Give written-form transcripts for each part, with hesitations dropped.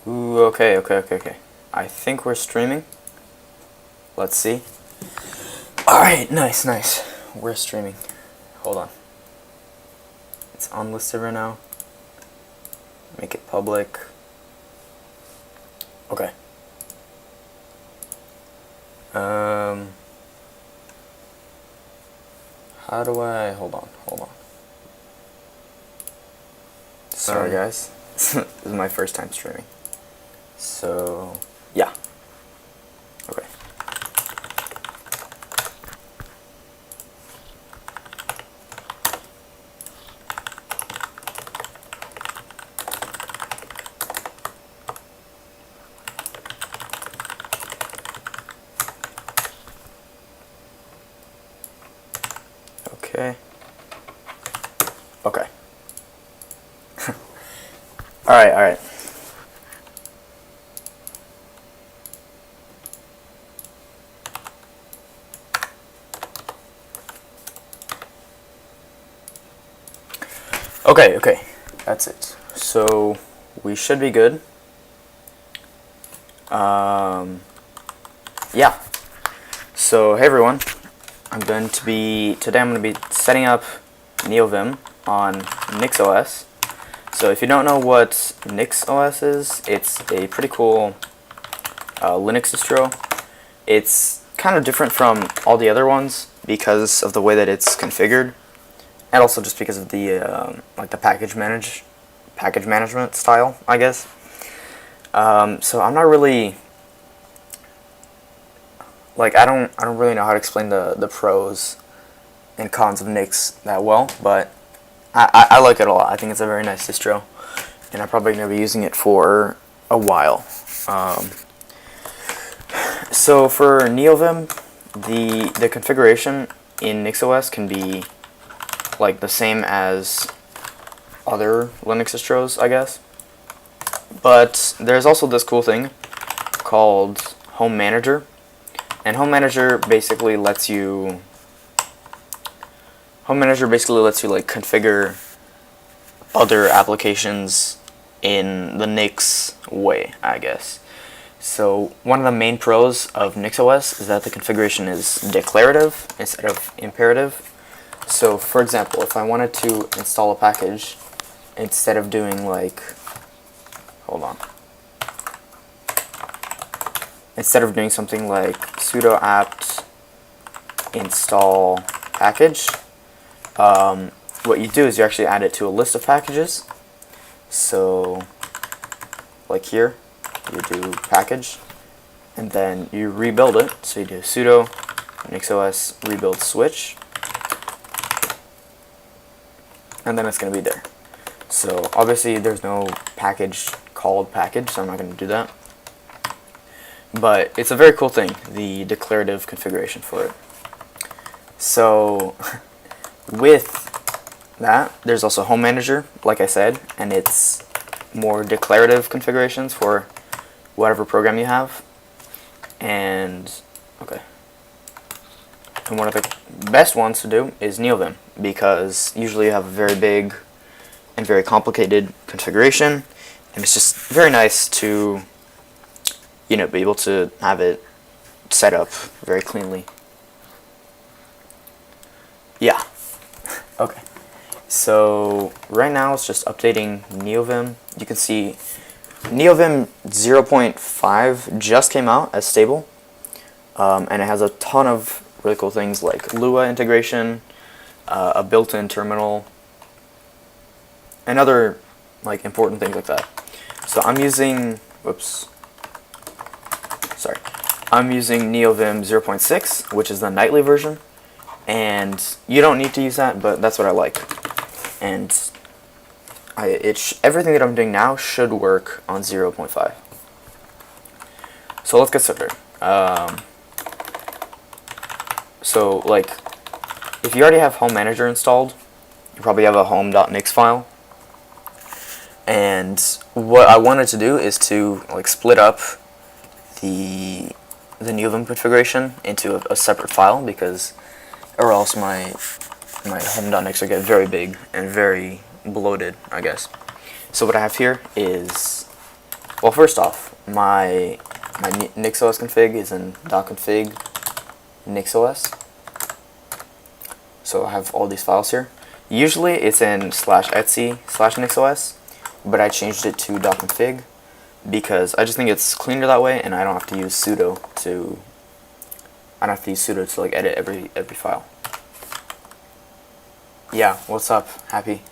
Ooh, okay. I think we're streaming. Let's see. Alright, nice. We're streaming. Hold on. It's unlisted right now. Make it public. Okay. How do I... Hold on. Sorry, guys. This is my first time streaming. So, yeah. Okay. Okay. Alright. Okay. That's it. So, we should be good. Yeah. So, hey everyone. Today I'm going to be setting up Neovim on NixOS. So if you don't know what NixOS is, it's a pretty cool Linux distro. It's kind of different from all the other ones because of the way that it's configured, and also just because of the like the package management style, I guess. So I'm not really I don't really know how to explain the pros and cons of Nix that well, but I like it a lot. I think it's a very nice distro, and I'm probably going to be using it for a while. So for Neovim, the configuration in NixOS can be like the same as other Linux distros, I guess. But there's also this cool thing called Home Manager, and Home Manager basically lets you like configure other applications in the Nix way, I guess. So one of the main pros of NixOS is that the configuration is declarative instead of imperative. So for example, if I wanted to install a package, instead of doing something like sudo apt install package, what you do is you actually add it to a list of packages. So like here, you do package, and then you rebuild it. So you do sudo NixOS rebuild switch, and then it's going to be there. So obviously there's no package called package, so I'm not going to do that. But it's a very cool thing, the declarative configuration for it. So with that, there's also Home Manager, like I said, and it's more declarative configurations for whatever program you have. And one of the best ones to do is Neovim, because usually you have a very big and very complicated configuration, and it's just very nice to be able to have it set up very cleanly. Yeah. Okay. So right now it's just updating Neovim. You can see Neovim 0.5 just came out as stable, and it has a ton of really cool things like Lua integration, a built-in terminal, and other important things like that. So I'm using Neovim 0.6, which is the nightly version, and you don't need to use that, but that's what I like. And everything that I'm doing now should work on 0.5. So let's get started. So if you already have Home Manager installed, you probably have a home.nix file. And what I wanted to do is to split up the Neovim configuration into a separate file, or else my home.nix will get very big and very bloated, I guess. So what I have here is Well, first off, my NixOS config is in .config NixOS. So I have all these files here. Usually it's in /etc/NixOS, but I changed it to .config because I just think it's cleaner that way, and I don't have to use sudo to like edit every file. Yeah, what's up? Happy?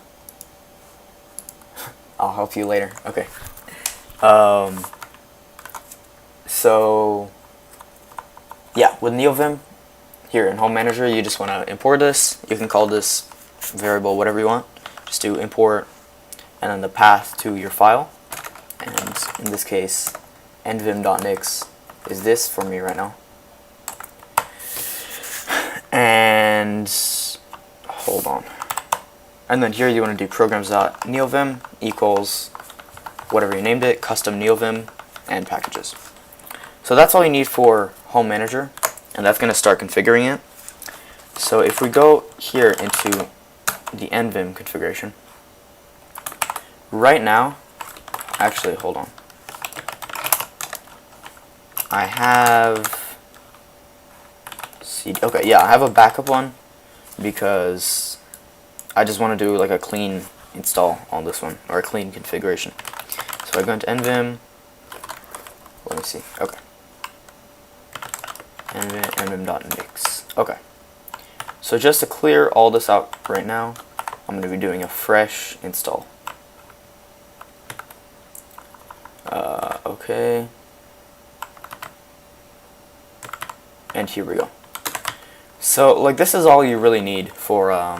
I'll help you later. Okay. So yeah, with Neovim here in Home Manager, you just want to import this. You can call this variable whatever you want. Just do import and then the path to your file. And in this case, nvim.nix is this for me right now. And hold on. And then here you want to do programs.neovim equals whatever you named it, custom neovim, and packages. So that's all you need for Home Manager, and that's going to start configuring it. So if we go here into the nvim configuration, right now, actually hold on, I have CD, okay, yeah, I have a backup one because I just want to do like a clean install on this one, or a clean configuration. So I go into nvim, let me see, okay, nvim.nix, okay. So just to clear all this out right now, I'm going to be doing a fresh install. Okay, and here we go. So like this is all you really need for a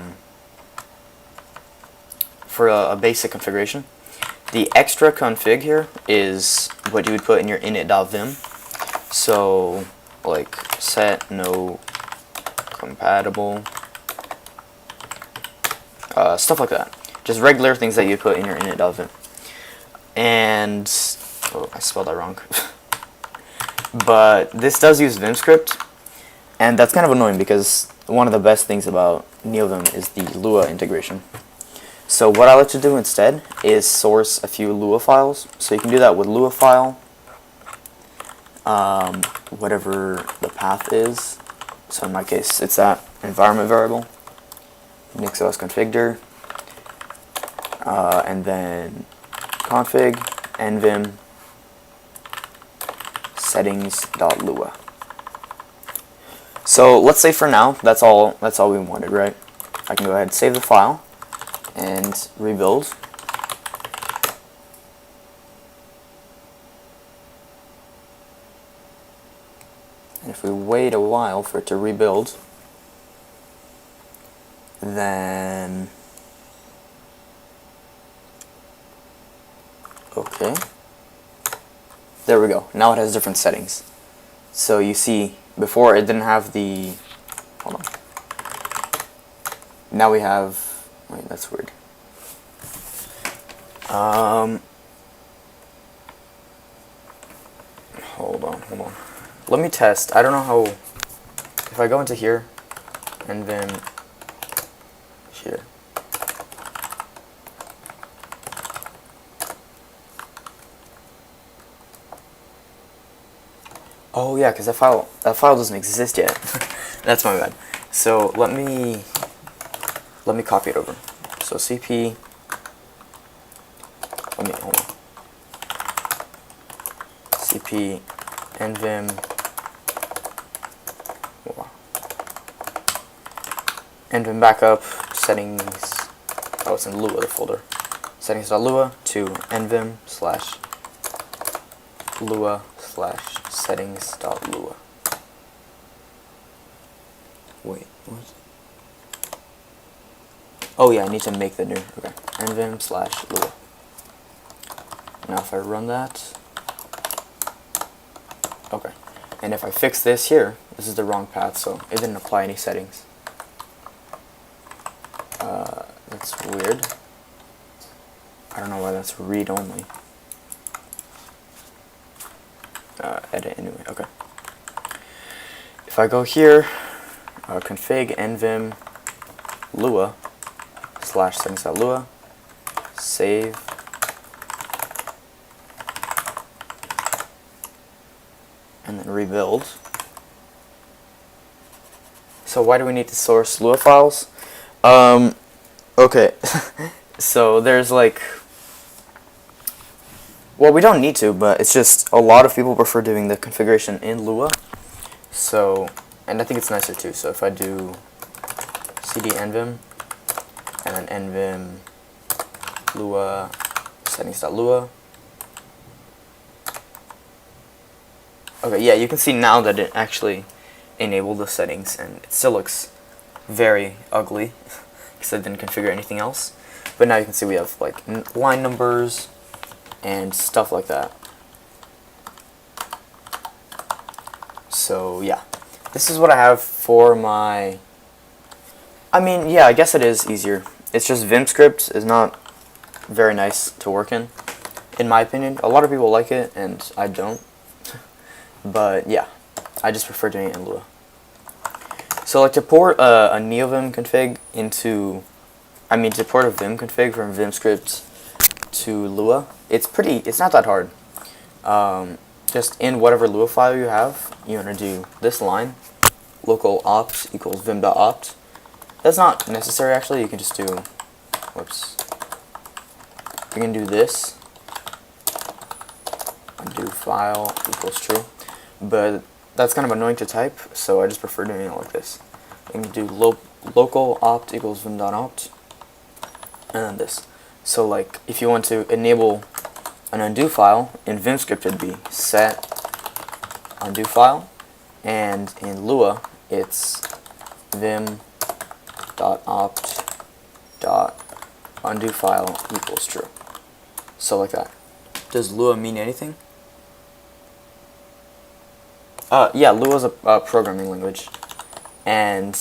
basic configuration. The extra config here is what you would put in your init.vim. So like set no compatible, stuff like that. Just regular things that you put in your init.vim. And oh, I spelled that wrong. But this does use VimScript, and that's kind of annoying because one of the best things about Neovim is the Lua integration. So what I like to do instead is source a few Lua files. So you can do that with Lua file, whatever the path is. So in my case, it's that environment variable, NixOS configure, and then config nvim settings.lua. So let's say for now that's all we wanted, right? I can go ahead and save the file and rebuild. And if we wait a while for it to rebuild, then okay, there we go. Now it has different settings. So you see, before it didn't have the, hold on, now we have, wait, that's weird. Hold on. Let me test. I don't know how, if I go into here, and then here. Oh yeah, because that file doesn't exist yet. That's my bad. So let me copy it over. So cp, hold on. cp nvim nvim backup settings. Oh, it's in Lua, the folder. Settings.lua to nvim/lua/settings.lua. Wait, what? Oh yeah, I need to make the new. Okay, nvim/lua. Now if I run that, okay, and if I fix this here, this is the wrong path, so it didn't apply any settings. That's weird. I don't know why that's read only. Edit anyway, okay. If I go here, config nvim lua /settings.lua, save, and then rebuild. So why do we need to source Lua files? Okay, so there's like, well, we don't need to, but it's just a lot of people prefer doing the configuration in Lua. So, and I think it's nicer too. So if I do cd nvim and then nvim lua settings.lua. Okay, yeah, you can see now that it actually enabled the settings, and it still looks very ugly because I didn't configure anything else. But now you can see we have like line numbers and stuff like that. So yeah, this is what I have for my, I mean, yeah, I guess it is easier. It's just Vim script is not very nice to work in my opinion. A lot of people like it, and I don't. But yeah, I just prefer doing it in Lua. So like to port a Neovim config into, to port a Vim config from Vim script to Lua, it's not that hard. Just in whatever Lua file you have, you want to do this line, local opt equals vim.opt. That's not necessary actually, you can just do, whoops, you can do this, undo file equals true, but that's kind of annoying to type, so I just prefer doing it like this. You can do local opt equals vim.opt, and then this. So like, if you want to enable an undo file, in Vim script it'd be set undo file, and in Lua it's vim.opt.undo file equals true. So like that. Does Lua mean anything? Yeah, Lua is a programming language, and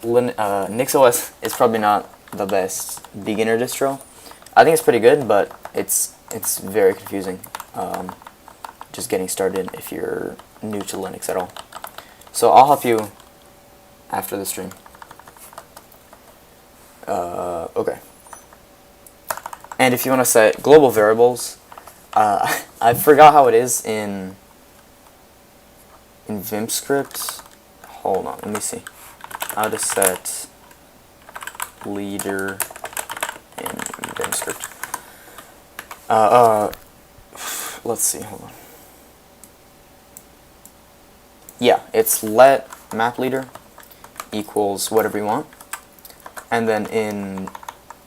NixOS is probably not the best beginner distro. I think it's pretty good, but it's very confusing. Just getting started if you're new to Linux at all. So I'll help you after the stream. Okay. And if you want to set global variables, I forgot how it is in Vim script. Hold on, let me see. How to set leader in Vim script. Let's see, hold on. Yeah, it's let map leader equals whatever you want. And then in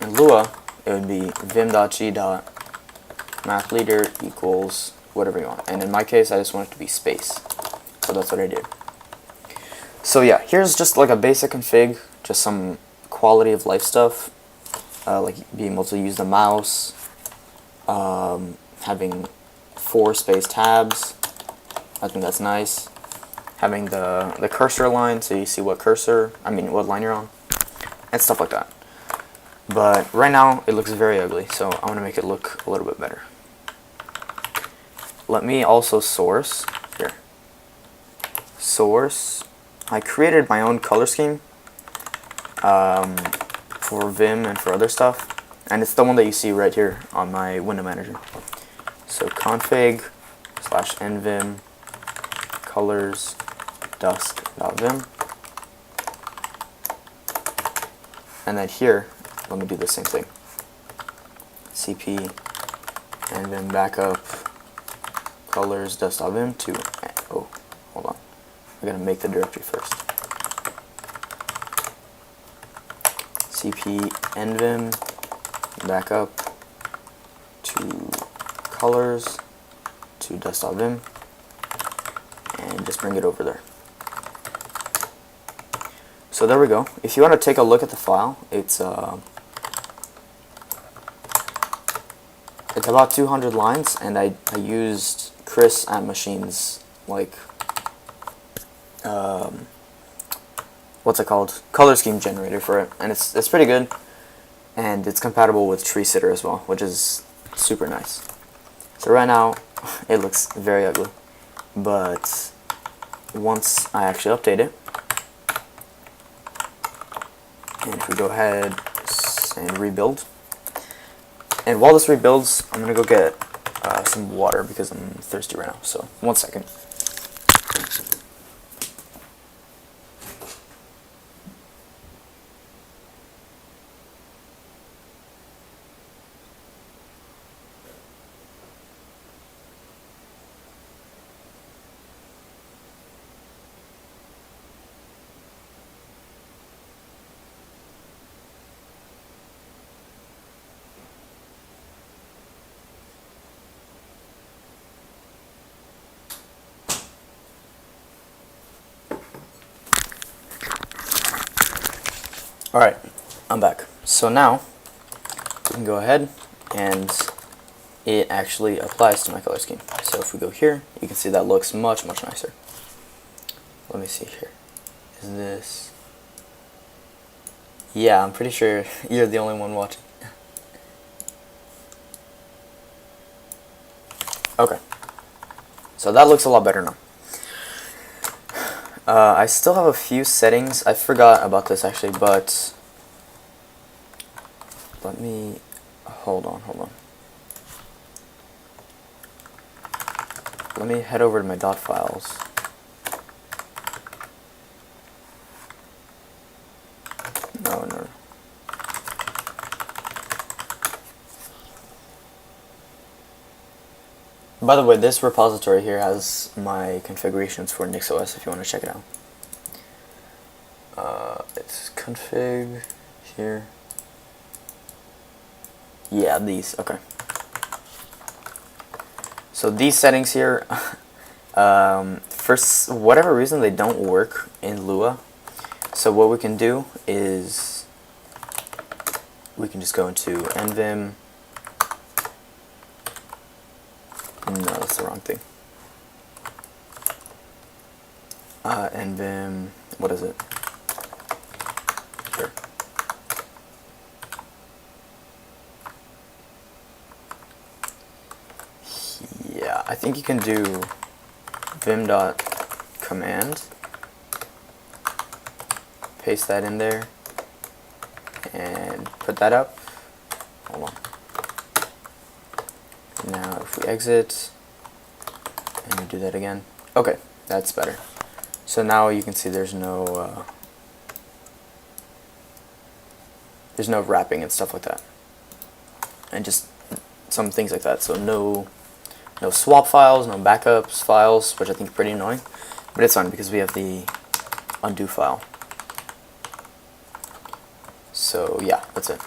Lua, it would be vim.g.mapleader equals whatever you want. And in my case, I just want it to be space. So that's what I did. So yeah, here's just like a basic config, just some quality of life stuff, like being able to use the mouse, having 4 space tabs. I think that's nice. Having the cursor line, so you see what what line you're on, and stuff like that. But right now it looks very ugly, so I want to make it look a little bit better. Let me also source here. Source. I created my own color scheme for Vim and for other stuff, and it's the one that you see right here on my window manager. So config/nvim colors dust.vim, and then here let me do the same thing. cp nvim backup colors dust.vim to, oh, hold on, I gotta make the directory first. cp nvim backup to colors to dust.vim, and just bring it over there. So there we go. If you want to take a look at the file, it's about 200 lines, and I used Chris at Machines, like what's it called? Color scheme generator for it, and it's pretty good, and it's compatible with Treesitter as well, which is super nice. So right now it looks very ugly, but once I actually update it, and if we go ahead and rebuild, and while this rebuilds, I'm gonna go get some water because I'm thirsty right now. So 1 second. Alright, I'm back. So now, we can go ahead and it actually applies to my color scheme. So if we go here, you can see that looks much, much nicer. Let me see here. Is this... Yeah, I'm pretty sure you're the only one watching. Okay. So that looks a lot better now. I still have a few settings. I forgot about this actually, but let me hold on. Let me head over to my dot files. No. By the way, this repository here has my configurations for NixOS if you want to check it out. It's config here. Yeah, these. Okay. So these settings here, for whatever reason, they don't work in Lua. So what we can do is we can just go into NVim. No, that's the wrong thing. NVim, what is it? Sure. Yeah, I think you can do vim.command, paste that in there, and put that up. Hold on. Now if we exit and we do that again, okay, that's better. So now you can see there's no wrapping and stuff like that, and just some things like that. So no swap files, no backups files, which I think is pretty annoying, but it's fine because we have the undo file. So yeah, that's it.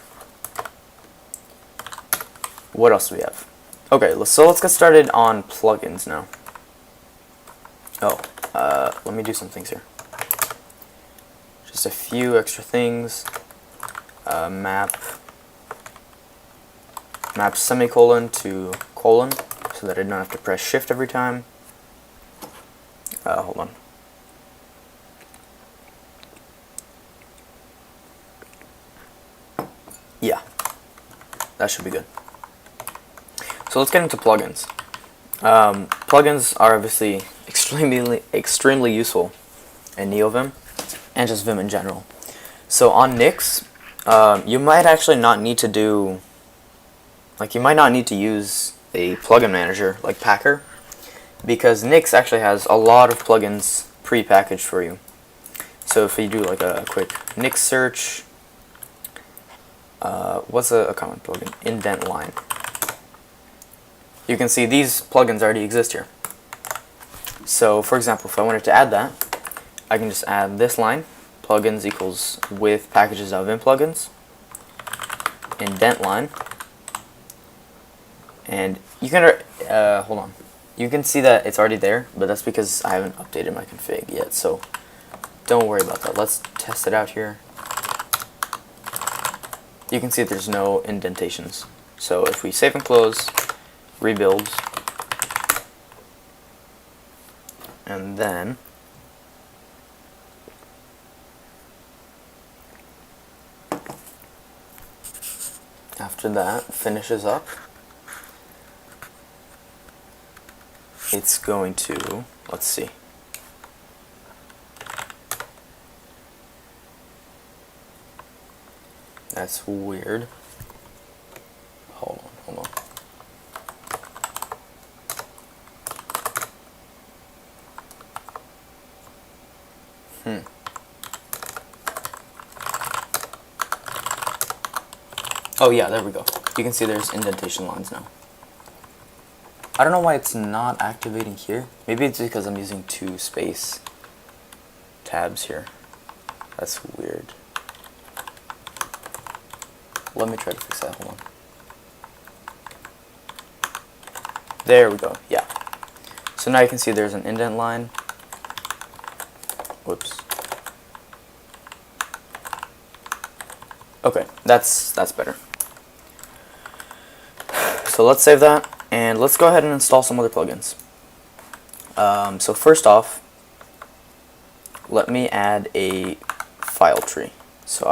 What else do we have? Okay, so let's get started on plugins now. Let me do some things here. Just a few extra things. Map semicolon to colon, so that I don't have to press shift every time. Hold on. Yeah, that should be good. So let's get into plugins. Plugins are obviously extremely useful in Neovim and just Vim in general. So on Nix, you might actually not need to do, you might not need to use a plugin manager like Packer, because Nix actually has a lot of plugins pre-packaged for you. So if you do like a quick Nix search, what's a common plugin? Indent line. You can see these plugins already exist here. So for example, if I wanted to add that, I can just add this line, plugins equals with packages.vim plugins, indent line, and you can, hold on, you can see that it's already there, but that's because I haven't updated my config yet, so don't worry about that. Let's test it out here. You can see there's no indentations. So if we save and close, rebuild, and then after that finishes up, it's going to, let's see, that's weird. Hold on. Oh yeah, there we go. You can see there's indentation lines now. I don't know why it's not activating here. Maybe it's because I'm using 2 space tabs here. That's weird. Let me try to fix that. Hold on. There we go. Yeah. So now you can see there's an indent line. Whoops. Okay, that's better. So let's save that, and let's go ahead and install some other plugins. So first off, let me add a file tree. So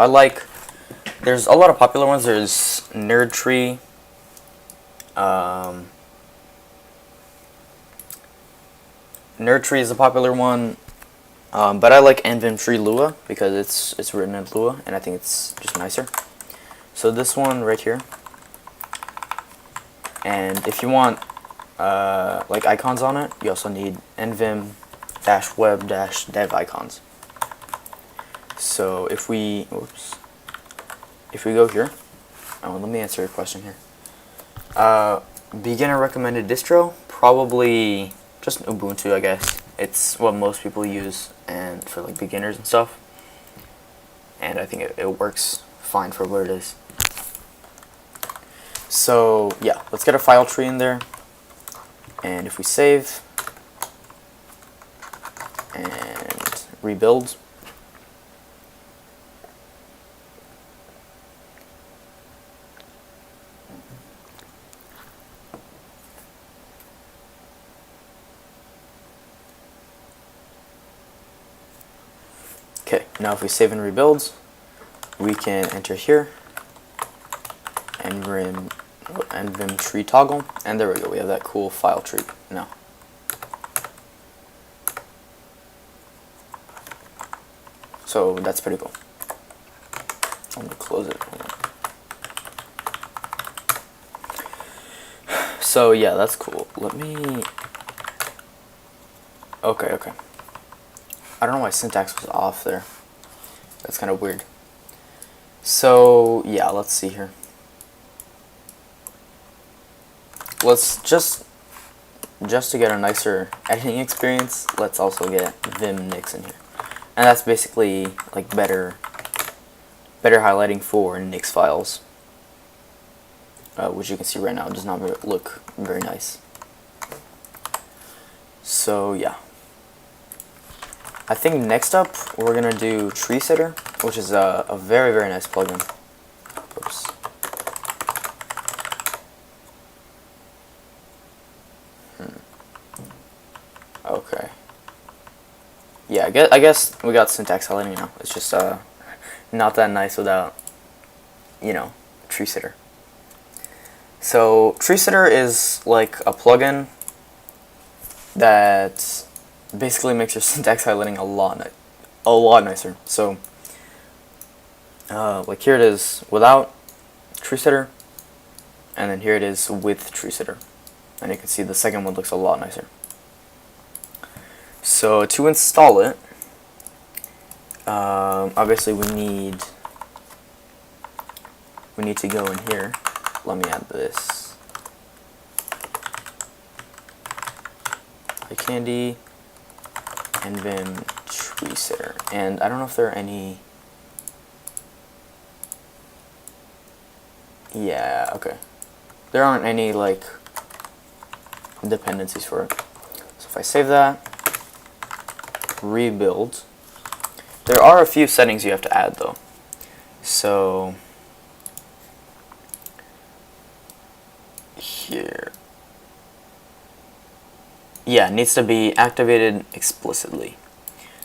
there's a lot of popular ones. There's Nerd Tree, Nerd Tree is a popular one, but I like Neovim Tree Lua because it's written in Lua, and I think it's just nicer. So this one right here, and if you want like icons on it, you also need Neovim-web-dev icons. So if we go here, let me answer your question here. Beginner recommended distro, probably just Ubuntu, I guess. It's what most people use, and for like beginners and stuff. And I think it works fine for what it is. So yeah, let's get a file tree in there. And if we save and rebuild, okay, now if we save and rebuild, we can enter here, Neovim tree toggle, and there we go, we have that cool file tree now. So that's pretty cool. I'm gonna close it. So yeah, that's cool. Let me... Okay. I don't know why syntax was off there. That's kind of weird. So yeah, let's see here. Let's just to get a nicer editing experience, let's also get Vim Nix in here. And that's basically like better highlighting for Nix files, which you can see right now does not look very nice. So yeah, I think next up we're gonna do Treesitter, which is a very nice plugin. Oops. Okay. Yeah, I guess we got syntax highlighting now. It's just not that nice without, you know, Treesitter. So Treesitter is like a plugin that basically makes your syntax highlighting a lot nicer. So like here it is without Treesitter, and then here it is with Treesitter, and you can see the second one looks a lot nicer. So to install it, obviously we need to go in here. Let me add this. iCandy, Neovim Treesitter, and I don't know if there are any. Yeah, okay. There aren't any like dependencies for it. So if I save that, rebuild. There are a few settings you have to add though. So here, yeah, it needs to be activated explicitly.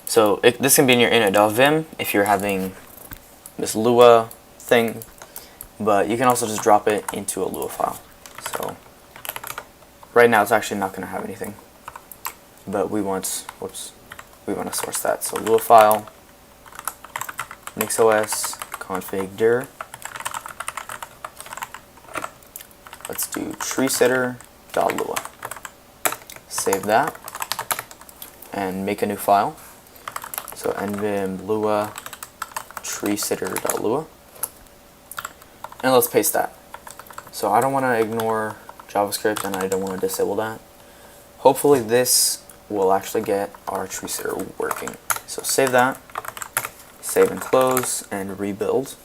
So this can be in your init.vim if you're having this Lua thing, but you can also just drop it into a Lua file. So right now it's actually not going to have anything, but we want to source that. So Lua file, NixOS config dir. Let's do treesitter.lua. Save that and make a new file. So Neovim lua treesitter.lua, and let's paste that. So I don't want to ignore JavaScript, and I don't want to disable that. Hopefully this will actually get our Treesitter working. So save that, save and close, and rebuild.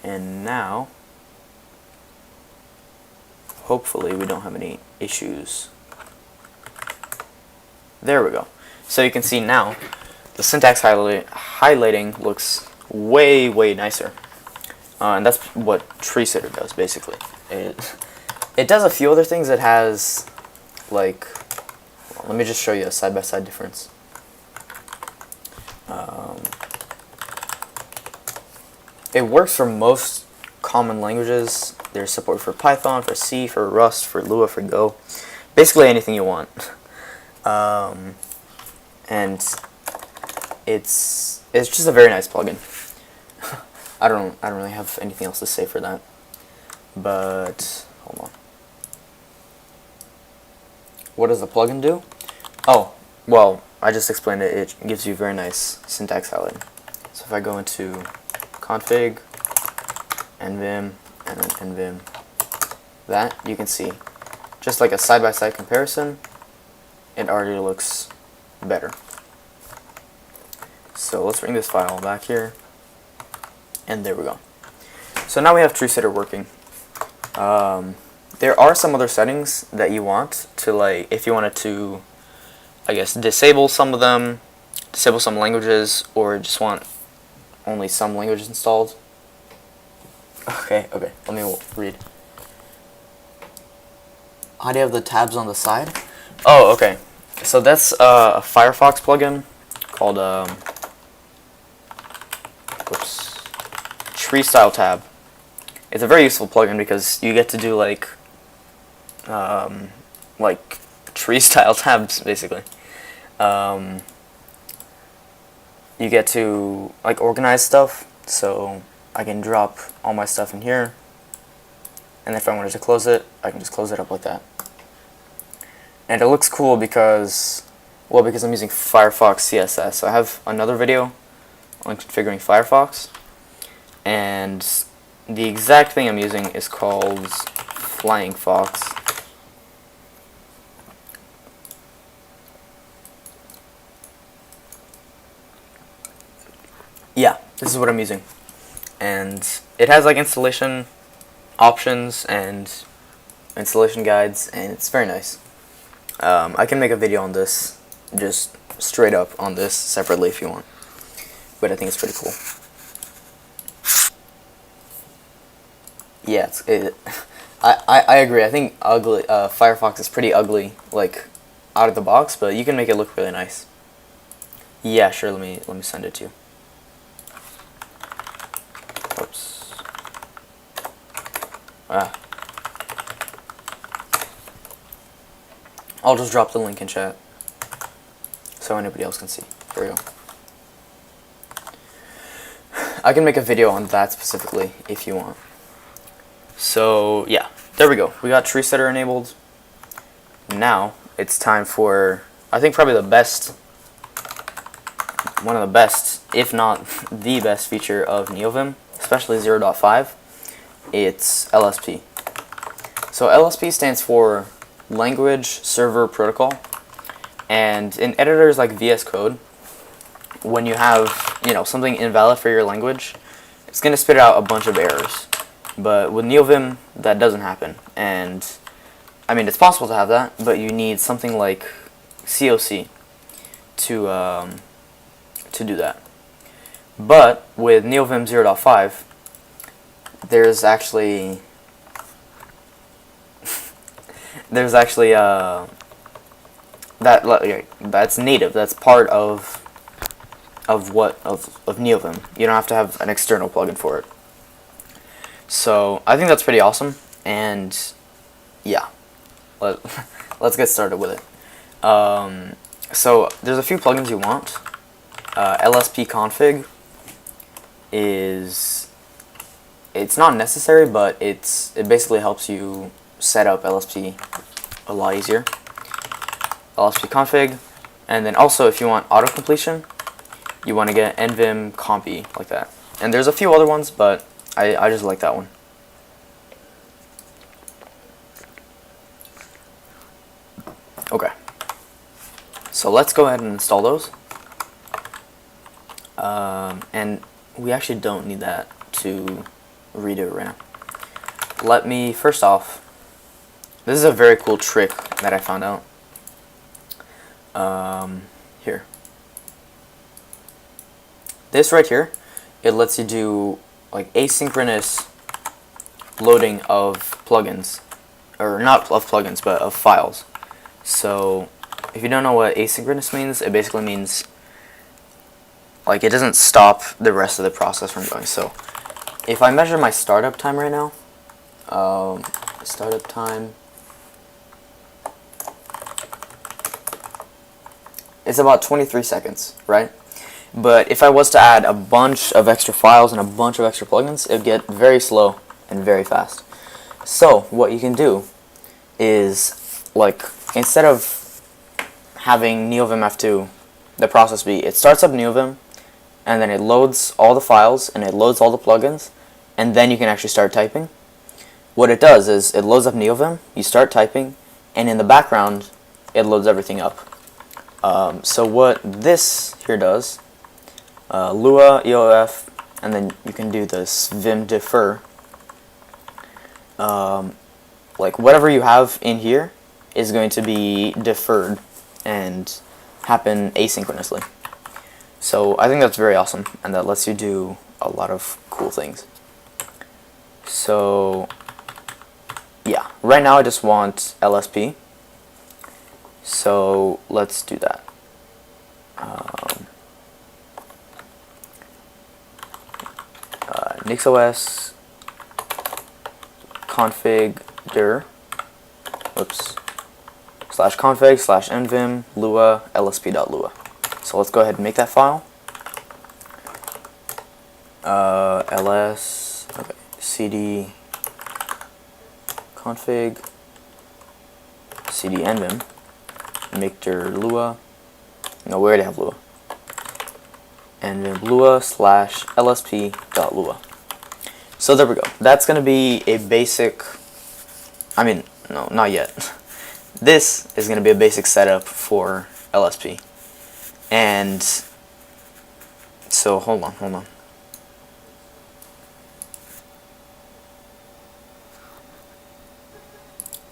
And now, hopefully we don't have any issues. There we go. So you can see now, the syntax highlighting looks way, way nicer. And that's what Treesitter does, basically. It does a few other things. It has, like, well, let me just show you a side-by-side difference. It works for most common languages. There's support for Python, for C, for Rust, for Lua, for Go. Basically anything you want. And it's just a very nice plugin. I don't really have anything else to say for that. But hold on. What does the plugin do? Oh, well, I just explained it. It gives you very nice syntax highlighting. So if I go into config, nvim, and then nvim, that, you can see, just like a side-by-side comparison, it already looks better. So let's bring this file back here, and there we go. So now we have Treesitter working. There are some other settings that you want to, like, if you wanted to, I guess, disable some of them, disable some languages, or just want only some languages installed. Okay, let me read. How do you have the tabs on the side? Oh, okay. So that's a Firefox plugin called Tree Style Tab. It's a very useful plugin because you get to do like tree style tabs, basically. You get to like organize stuff, so I can drop all my stuff in here, and if I wanted to close it, I can just close it up like that. And it looks cool because, well, because I'm using Firefox CSS. So I have another video on configuring Firefox, and the exact thing I'm using is called Flying Fox. Yeah, this is what I'm using. And it has like installation options and installation guides, and it's very nice. I can make a video on this, just straight up on this separately if you want. But I think it's pretty cool. Yeah, I agree. I think ugly Firefox is pretty ugly, like out of the box, but you can make it look really nice. Yeah, sure. Let me send it to you. Oops. I'll just drop the link in chat so anybody else can see. There we go. I can make a video on that specifically if you want. So yeah, there we go. We got Treesitter enabled. Now it's time for, I think, probably the best, one of the best, if not the best feature of Neovim, especially 0.5. It's LSP. So LSP stands for Language Server Protocol, and in editors like VS Code, when you have, you know, something invalid for your language, it's going to spit out a bunch of errors. But with Neovim, that doesn't happen. And I mean, it's possible to have that, but you need something like COC to do that. But with Neovim 0.5, there's actually that's native. That's part of Neovim. You don't have to have an external plugin for it. So I think that's pretty awesome. And yeah, let's get started with it. So there's a few plugins you want. LSP config it's not necessary, but it basically helps you set up LSP a lot easier. LSP config, And then also, if you want autocompletion, you want to get NVim compy, like that. And there's a few other ones, but I just like that one. Okay. So let's go ahead and install those. And we actually don't need that to redo it right now. Let me, first off, this is a very cool trick that I found out. Here. This right here, it lets you do like asynchronous loading of plugins, or not of plugins, but of files. So if you don't know what asynchronous means, it basically means like it doesn't stop the rest of the process from going. So if I measure my startup time right now, startup time, it's about 23 seconds, right? But if I was to add a bunch of extra files and a bunch of extra plugins, it would get very slow and very fast. So what you can do is, like, instead of having Neovim F2, the process be, it starts up Neovim, and then it loads all the files, and it loads all the plugins, and then you can actually start typing. What it does is, it loads up Neovim, you start typing, and in the background, it loads everything up. So what this here does, Lua, EOF, and then you can do this Vim defer. Like whatever you have in here is going to be deferred and happen asynchronously. So I think that's very awesome, and that lets you do a lot of cool things. So yeah, right now I just want LSP. So let's do that. NixOS config dir, /config /nvim lua lsp.lua. So let's go ahead and make that file. ls cd config cd nvim make dir lua. No, we already have lua. nvim lua /lsp.lua. So there we go. That's going to be a basic, I mean, no, not yet. This is going to be a basic setup for LSP. And so, hold on.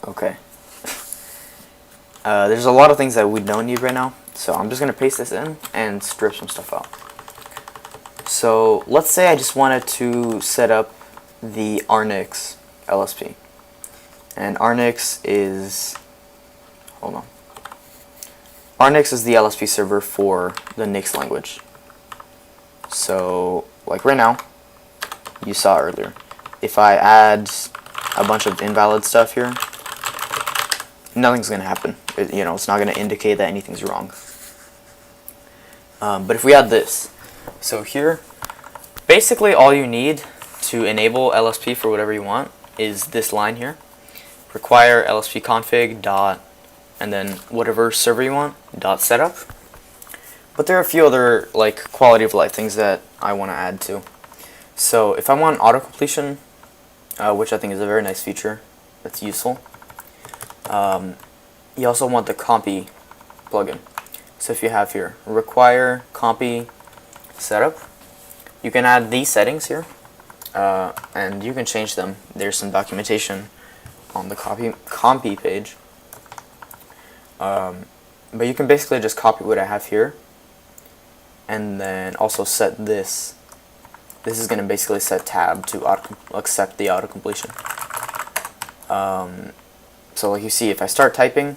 Okay. There's a lot of things that we don't need right now, so I'm just going to paste this in and strip some stuff out. So let's say I just wanted to set up the rnix LSP. And rnix is, rnix is the LSP server for the Nix language. So like right now, you saw earlier, if I add a bunch of invalid stuff here, nothing's going to happen. It's not going to indicate that anything's wrong. But if we add this, so here, basically all you need to enable LSP for whatever you want is this line here. Require LSP config dot, and then whatever server you want, dot setup. But there are a few other like quality of life things that I want to add to. So if I want autocompletion, which I think is a very nice feature that's useful, you also want the compy plugin. So if you have here, require compy setup, you can add these settings here, and you can change them. There's some documentation on the compy page. But you can basically just copy what I have here, and then also set this. This is going to basically set tab to accept the autocompletion. So like you see, if I start typing,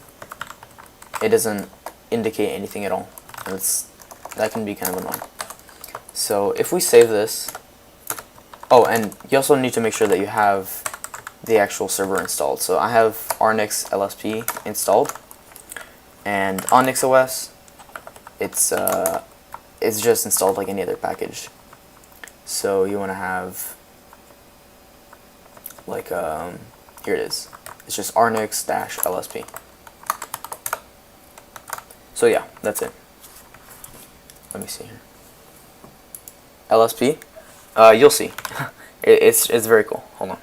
it doesn't indicate anything at all. That can be kind of annoying. So if we save this, oh, and you also need to make sure that you have the actual server installed. So I have rnix LSP installed, and on NixOS, it's just installed like any other package. So you want to have like here it is. It's just rnix-lsp. So yeah, that's it. Let me see here. LSP. You'll see. It's very cool. Hold on.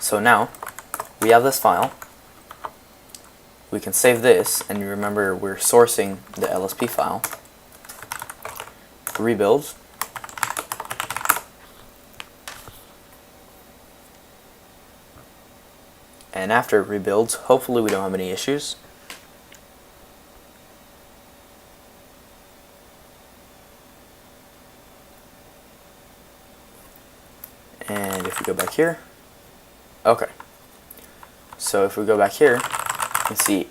So now we have this file. We can save this, and you remember we're sourcing the LSP file. Rebuild. And after it rebuilds, hopefully we don't have any issues. And if we go back here, okay. So if we go back here, you can see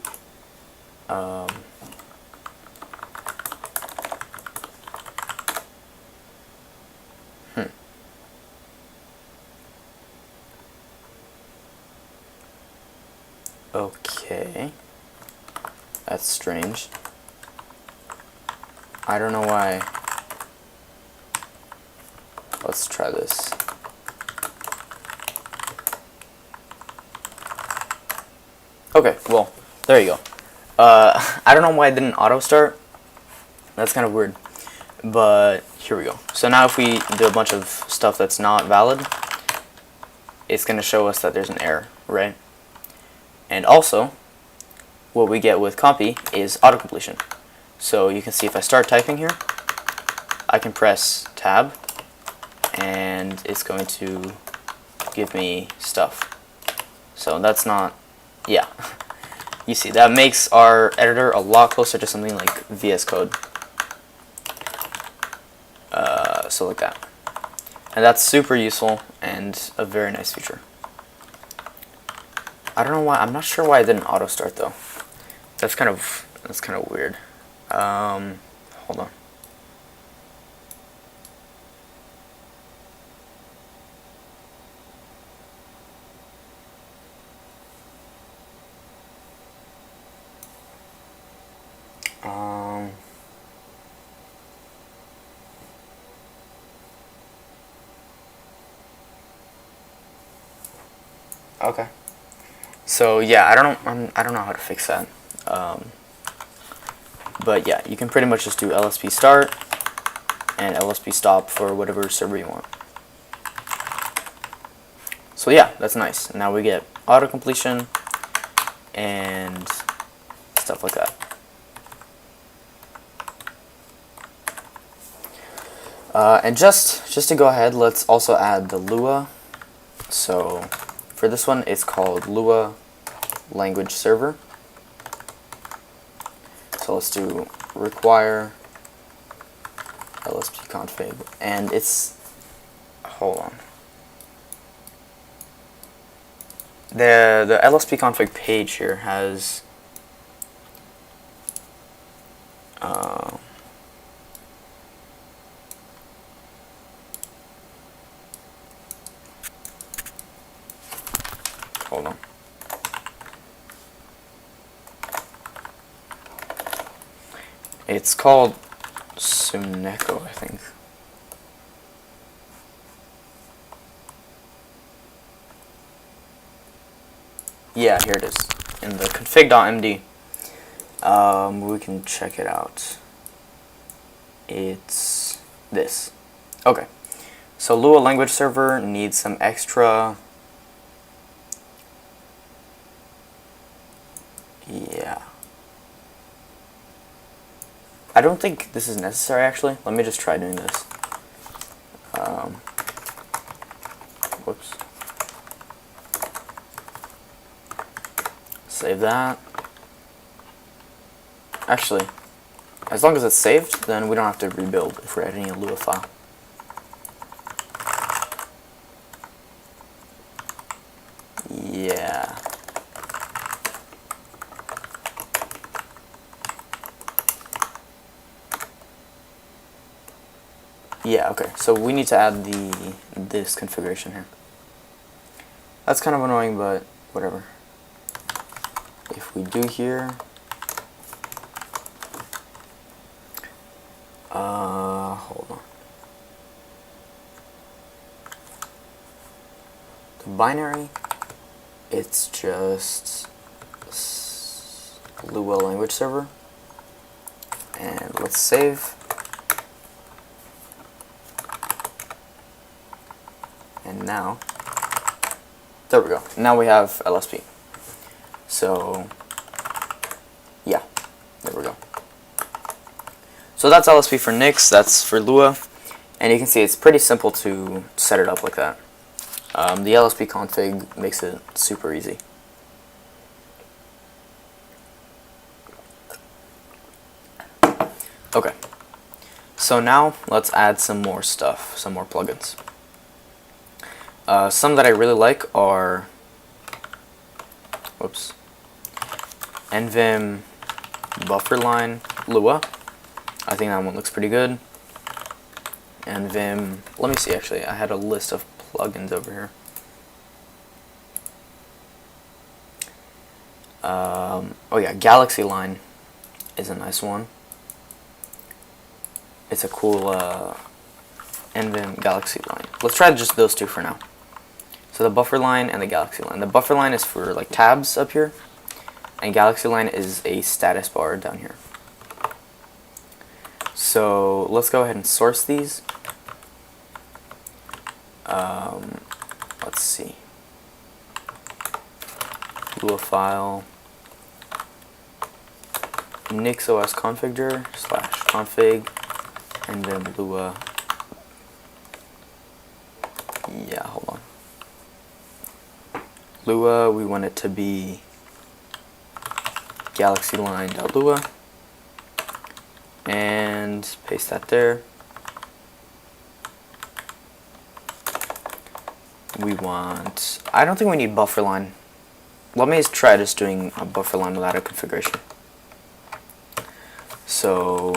okay, that's strange. I don't know why. Let's try this. Okay, well, there you go. I don't know why it didn't auto start. That's kind of weird. But here we go. So now if we do a bunch of stuff that's not valid, it's going to show us that there's an error, right? And also, what we get with copy is autocompletion. So you can see if I start typing here, I can press tab, and it's going to give me stuff. So that's not, yeah. You see, that makes our editor a lot closer to something like VS Code. So like that. And that's super useful and a very nice feature. I don't know why, I'm not sure why it didn't auto start though. That's kind of weird. Hold on. Okay. So yeah, I don't know how to fix that. But yeah, you can pretty much just do LSP start and LSP stop for whatever server you want. So yeah, that's nice. Now we get auto completion and stuff like that. And just to go ahead, let's also add the Lua. So for this one, it's called Lua language server. So let's do require LSP config, and it's, hold on. The LSP config page here has hold on. It's called Suneko, I think. Yeah, here it is. In the config.md. We can check it out. It's this. Okay. So Lua language server needs some extra. Yeah. I don't think this is necessary actually. Let me just try doing this. Whoops. Save that. Actually, as long as it's saved, then we don't have to rebuild if we're editing a Lua file. Yeah. Yeah, okay. So we need to add this configuration here. That's kind of annoying, but whatever. If we do here, hold on. The binary It's just Lua language server. And let's save. And now, there we go. Now we have LSP. So, yeah, there we go. So that's LSP for Nix, that's for Lua. And you can see it's pretty simple to set it up like that. The LSP config makes it super easy. Okay, so now let's add some more stuff, some more plugins. Some that I really like are, NVim bufferline Lua. I think that one looks pretty good. NVim, let me see actually, I had a list of plugins over here. Oh yeah, Galaxy Line is a nice one. It's a cool NVim Galaxy Line. Let's try just those two for now. So the buffer line and the Galaxy Line. The buffer line is for like tabs up here, and Galaxy Line is a status bar down here. So let's go ahead and source these. Let's see. Lua file NixOS configure /config and then Lua. Yeah, hold on. Lua, we want it to be galaxyline.lua and paste that there. We want, I don't think we need buffer line. Let me try just doing a buffer line without a configuration. So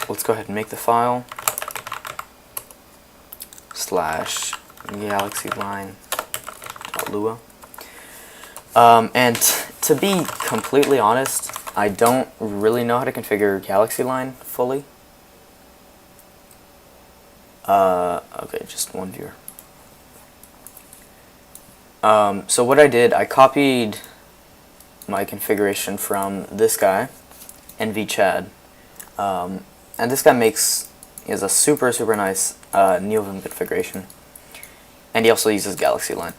let's go ahead and make the file /galaxyline.lua. And to be completely honest, I don't really know how to configure Galaxy Line fully. Okay, just one viewer. So what I did, I copied my configuration from this guy, NVChad, and this guy has a super nice Neovim configuration, and he also uses Galaxy Line.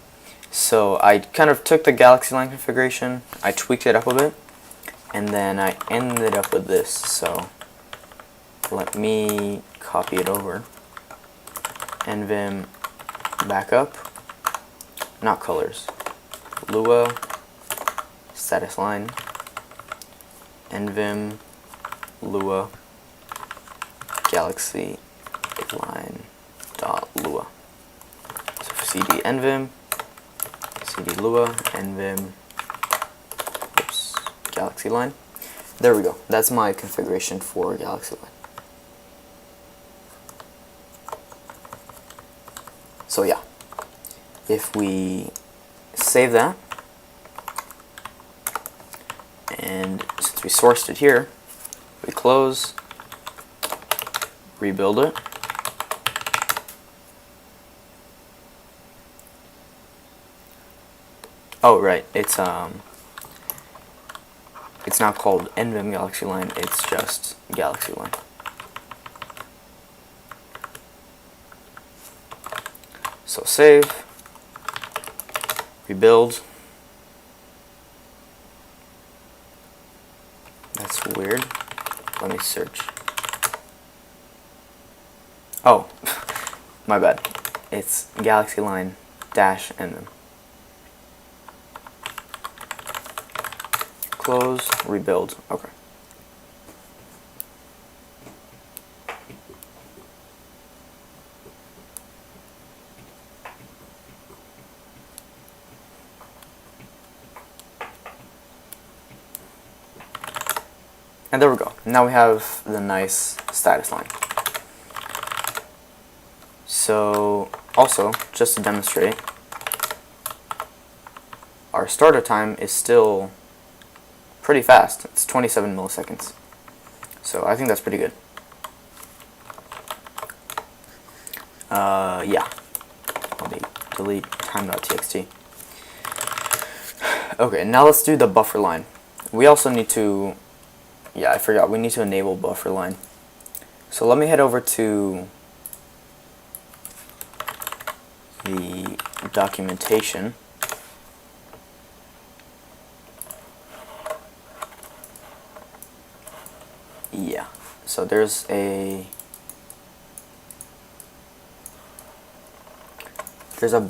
So I kind of took the Galaxy Line configuration, I tweaked it up a bit, and then I ended up with this. So let me copy it over. NVim backup, not colors, Lua status line, NVim Lua Galaxy line dot Lua. So for cd NVim, cd Lua, NVim, Galaxy Line. There we go. That's my configuration for Galaxy Line. So yeah, if we save that, and since we sourced it here, we close, rebuild it, oh right, it's not called NVim Galaxy Line, it's just Galaxy Line. So save, rebuild. That's weird. Let me search. Oh, my bad. It's Galaxy Line -NVim. Close, rebuild. Okay. And there we go. Now we have the nice status line. So, also, just to demonstrate, our startup time is still pretty fast. It's 27 milliseconds. So I think that's pretty good. Yeah. Let me delete time.txt. Okay, now let's do the buffer line. We also need to, yeah, I forgot, we need to enable buffer line. So let me head over to the documentation. Yeah, so there's a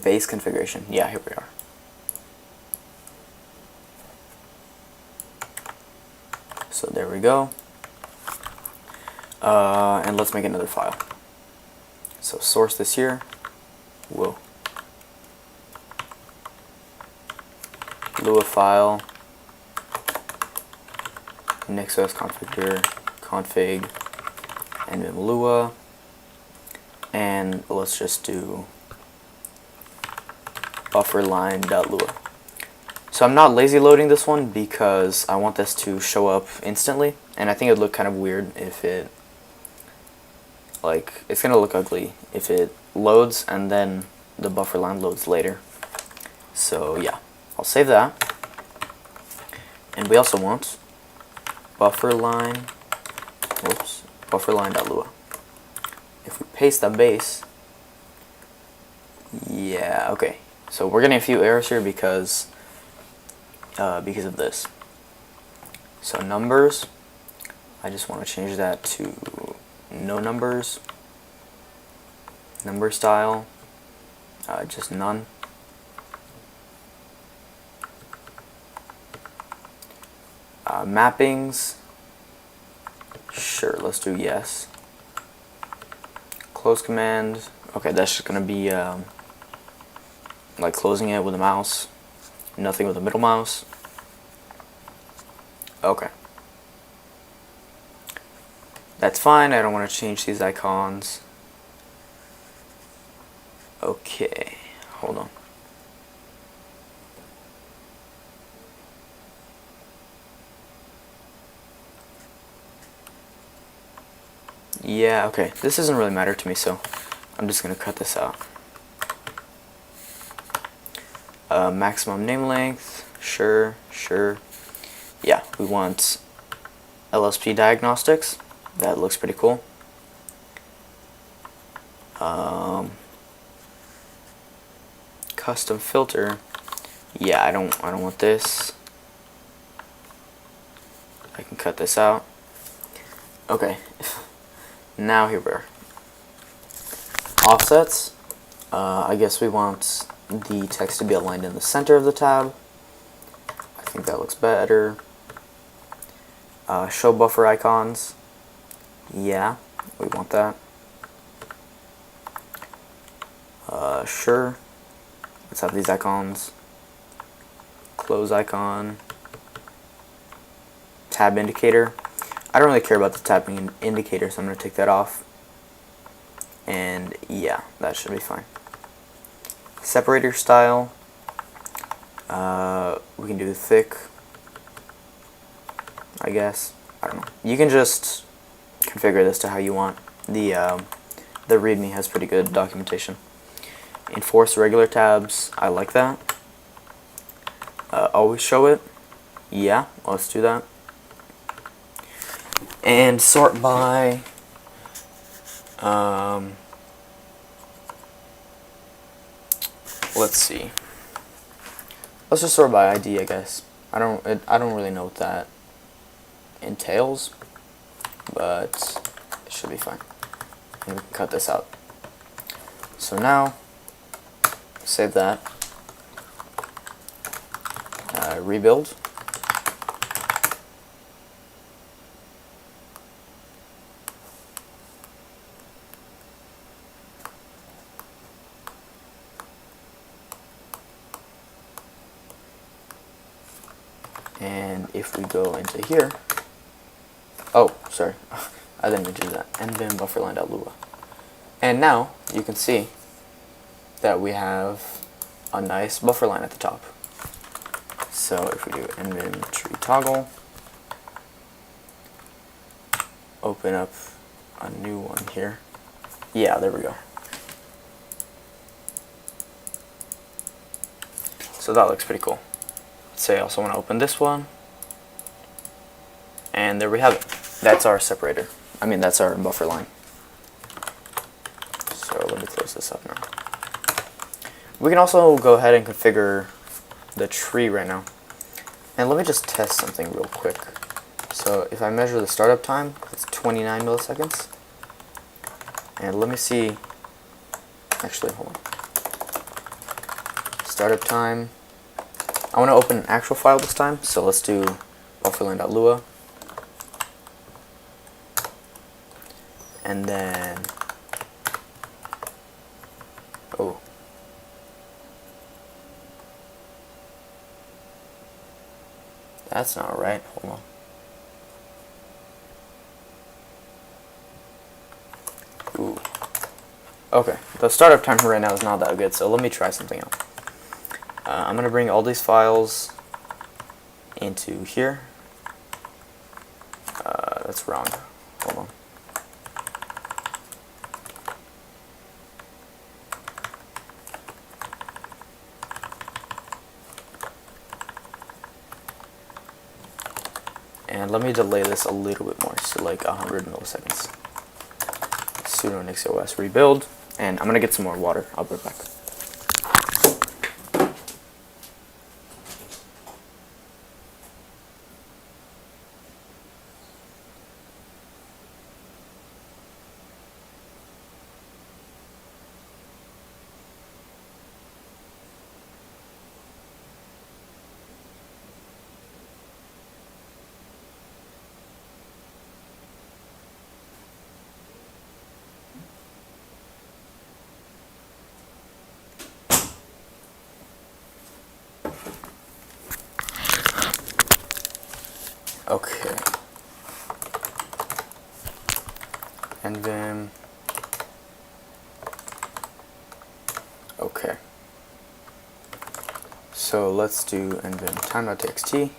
base configuration. Yeah, here we are. So there we go. And let's make another file. So source this here. Whoa. Lua file. NixOS config NVim Lua. And let's just do bufferline.lua. So I'm not lazy loading this one because I want this to show up instantly, and I think it would look kind of weird if it, like, it's gonna look ugly if it loads and then the buffer line loads later. So yeah, I'll save that. And we also want bufferline, bufferline.lua. If we paste the base, yeah, okay. So we're getting a few errors here because of this. So numbers, I just want to change that to no numbers. Number style, just none. Mappings, sure, let's do yes. Close command, okay, that's just going to be like closing it with a mouse, nothing with a middle mouse. Okay. That's fine, I don't want to change these icons. Okay, hold on. Yeah, okay, this doesn't really matter to me, so I'm just going to cut this out. Maximum name length, sure. Yeah, we want LSP diagnostics. That looks pretty cool. Custom filter. Yeah, I don't want this. I can cut this out. Okay. Now here we are. Offsets. I guess we want the text to be aligned in the center of the tab. I think that looks better. Show buffer icons. Yeah, we want that. Sure. Let's have these icons. Close icon. Tab indicator. I don't really care about the tab indicator, so I'm going to take that off. And yeah, that should be fine. Separator style. We can do thick, I guess. I don't know. You can just configure this to how you want. The README has pretty good documentation. Enforce regular tabs. I like that. Always show it. Yeah, let's do that. And sort by let's see. Let's just sort by ID, I guess. I don't really know what that entails, but it should be fine. And we can cut this out. So now, save that. Rebuild. And if we go into here, oh, sorry, I didn't mean to do that. NVim bufferline.lua. And now you can see that we have a nice buffer line at the top. So if we do NVim tree toggle, open up a new one here. Yeah, there we go. So that looks pretty cool. Let's say I also want to open this one, and there we have it. That's our separator. I mean, that's our buffer line. So let me close this up now. We can also go ahead and configure the tree right now. And let me just test something real quick. So if I measure the startup time, it's 29 milliseconds. And let me see, actually, hold on. Startup time. I want to open an actual file this time, so let's do bufferline.lua. And then, oh. That's not right, hold on. Ooh. Okay, the startup timer right now is not that good, so let me try something else. I'm going to bring all these files into here. That's wrong. Hold on. And let me delay this a little bit more, so like 100 milliseconds. Sudo NixOS rebuild, and I'm going to get some more water. I'll be right back. Okay. And then, okay. So let's do nvim time.txt.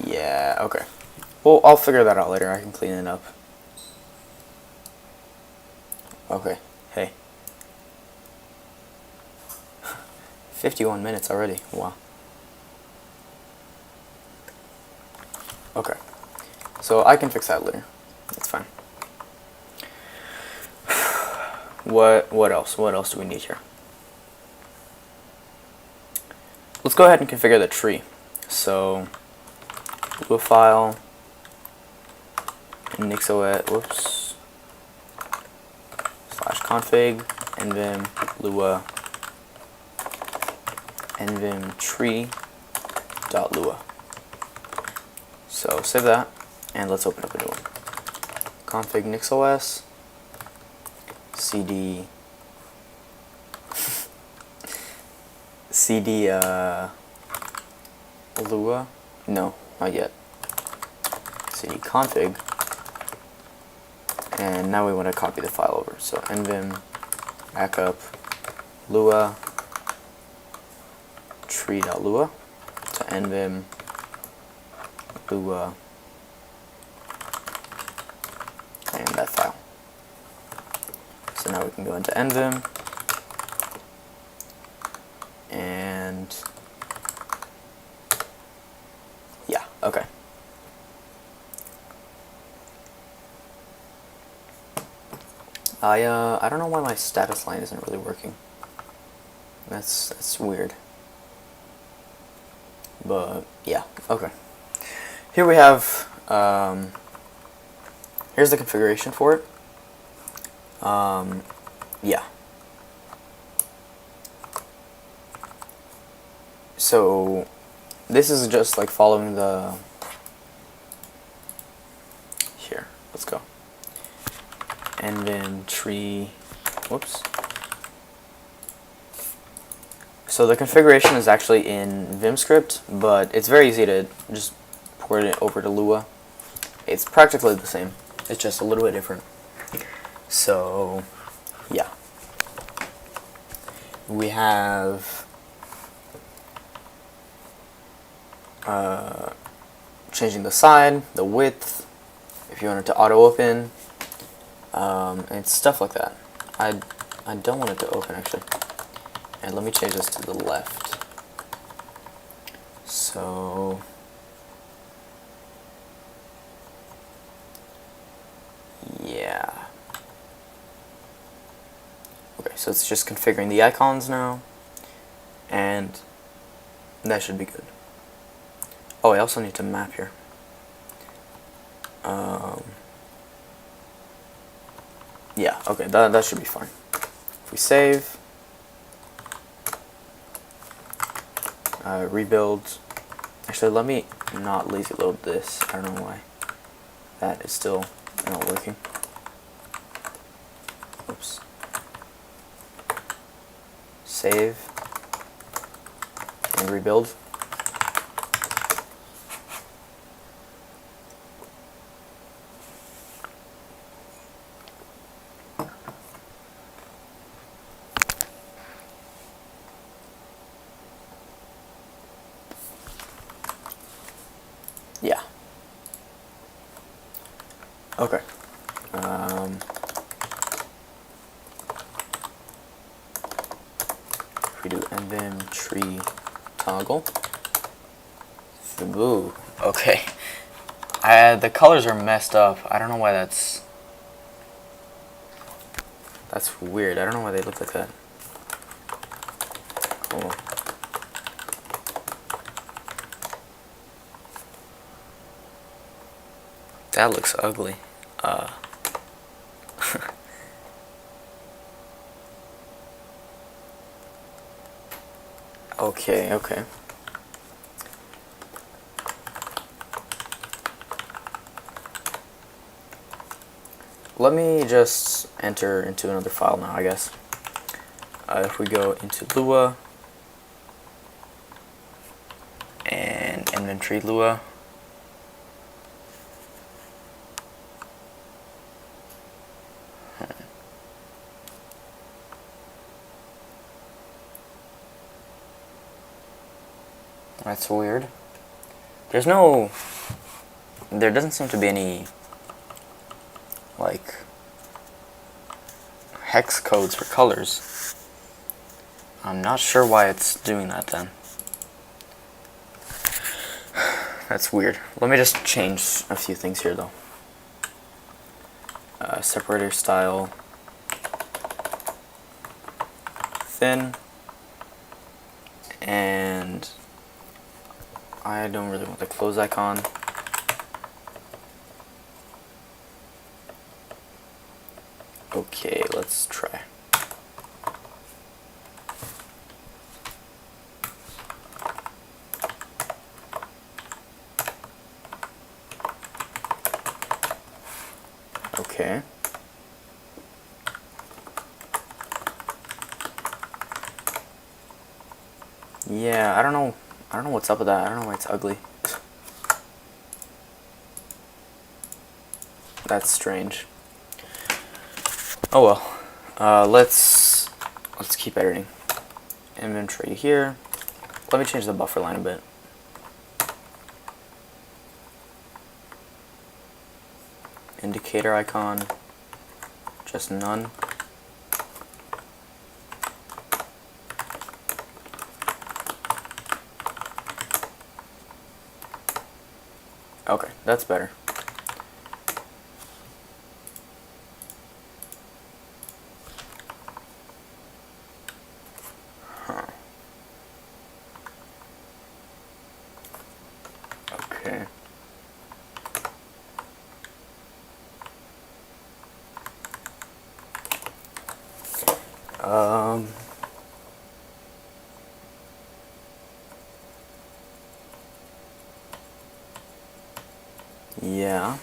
Yeah, okay. Well, I'll figure that out later. I can clean it up. Okay, hey. 51 minutes already, wow. Okay, so I can fix that later. That's fine. What else? What else do we need here? Let's go ahead and configure the tree. So, Lua file, NixOS, whoops, /config, nvim lua, nvim tree.lua. So save that, and let's open up a new one. Config NixOS, cd lua, no, not yet. Cd config, and now we want to copy the file over. So nvim backup lua tree.lua to nvim lua and that file. So now we can go into nvim and yeah, okay. I don't know why my status line isn't really working. That's weird. But yeah, okay. Here we have here's the configuration for it. Yeah. So this is just like following the here. Let's go. Nvim tree. Whoops. So the configuration is actually in VimScript, but it's very easy to just port it over to Lua. It's practically the same. It's just a little bit different. So, yeah. We have changing the side, the width, if you want it to auto-open, and stuff like that. I don't want it to open, actually. And let me change this to the left. So yeah. Okay, so it's just configuring the icons now, and that should be good. Oh, I also need to map here. Yeah, okay, that should be fine. If we save, rebuild. Actually, let me not lazy load this. I don't know why that is still not working. Oops. Save and rebuild. Yeah. Okay. If we do Neovim tree toggle. Ooh. Okay. The colors are messed up. I don't know why that's weird. I don't know why they look like that. Cool. That looks ugly. Okay. Let me just enter into another file now, I guess. If we go into Lua and inventory Lua, that's weird. There doesn't seem to be any like hex codes for colors. I'm not sure why it's doing that then. That's weird. Let me just change a few things here though. Separator style thin, and I don't really want the close icon. Okay, let's try. Okay. Yeah, I don't know what's up with that. I don't know why it's ugly. That's strange. Oh well. Let's keep editing. Inventory here. Let me change the buffer line a bit. Indicator icon, just none. Okay, that's better. Okay. Yeah,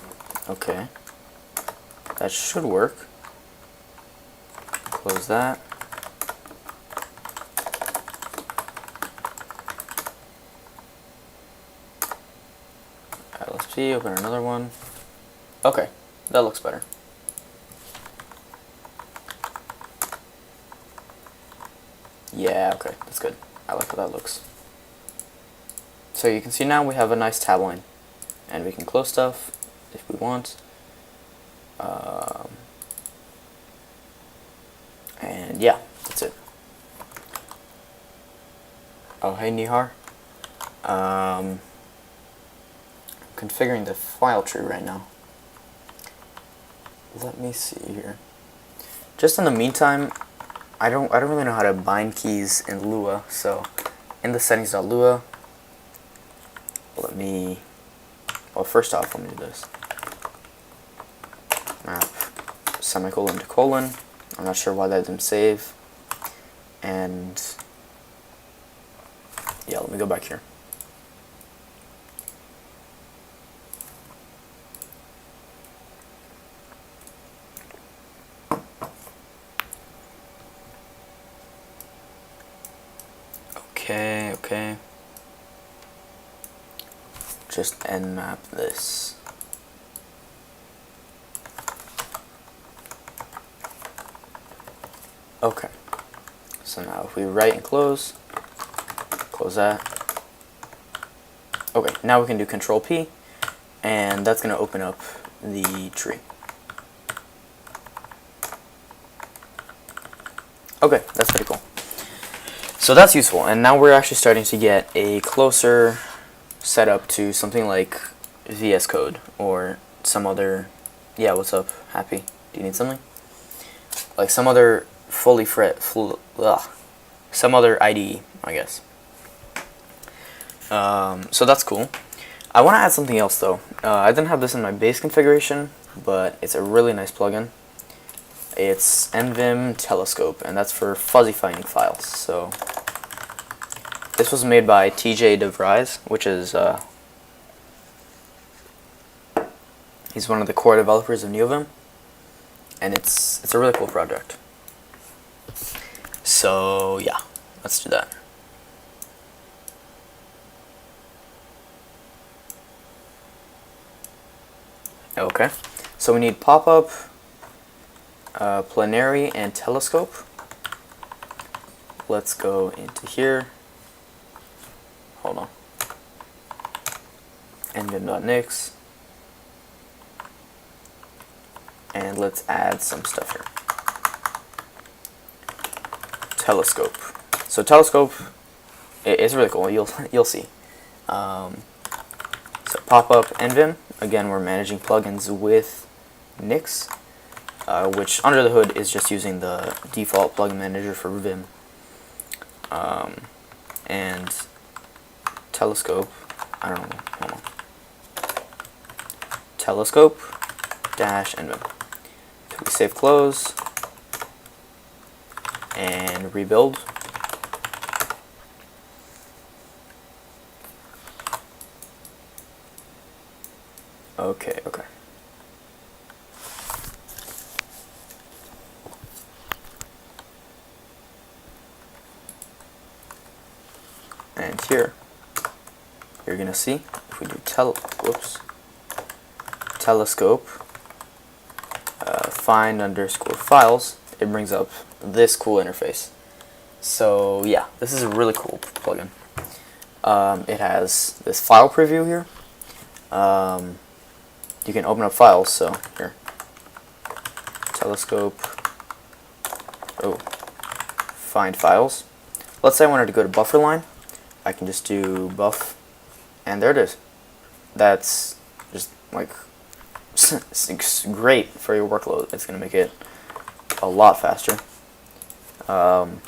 okay. That should work. Close that. Alright, let's see, open another one. Okay, that looks better. Yeah, okay, that's good. I like how that looks. So you can see now we have a nice tab line. And we can close stuff if we want. And yeah, that's it. Oh, hey Nihar. Configuring the file tree right now. Let me see here. Just in the meantime, I don't really know how to bind keys in Lua, so in the settings.lua, well, first off, let me do this. Map semicolon to colon. I'm not sure why that didn't save. And yeah, let me go back here. Okay. Just nmap this. Okay. So now if we write and close that. Okay, now we can do Control P, and that's going to open up the tree. Okay, that's pretty cool. So that's useful, and now we're actually starting to get a closer setup to something like VS Code or some other. Yeah, what's up, Happy? Do you need something? Like some other some other IDE, I guess. So that's cool. I want to add something else though. I didn't have this in my base configuration, but it's a really nice plugin. It's NVim Telescope, and that's for fuzzy finding files. So this was made by TJ DeVries, which is he's one of the core developers of Neovim, and it's a really cool project. So yeah, let's do that. Okay, so we need pop-up, plenary, and telescope. Let's go into here. Hold on. NVim.nix. And let's add some stuff here. Telescope. So telescope is really cool. You'll see. So pop-up NVim. Again, we're managing plugins with Nix, which under the hood is just using the default plugin manager for Vim. And telescope, I don't know, hold on. Telescope dash NVim. We save close and rebuild. Okay. And here, you're gonna see if we do telescope find underscore files, it brings up this cool interface. So yeah, this is a really cool plugin. It has this file preview here. You can open up files, so here, telescope, find files. Let's say I wanted to go to buffer line. I can just do buff, and there it is. That's just like it's great for your workload. It's going to make it a lot faster. And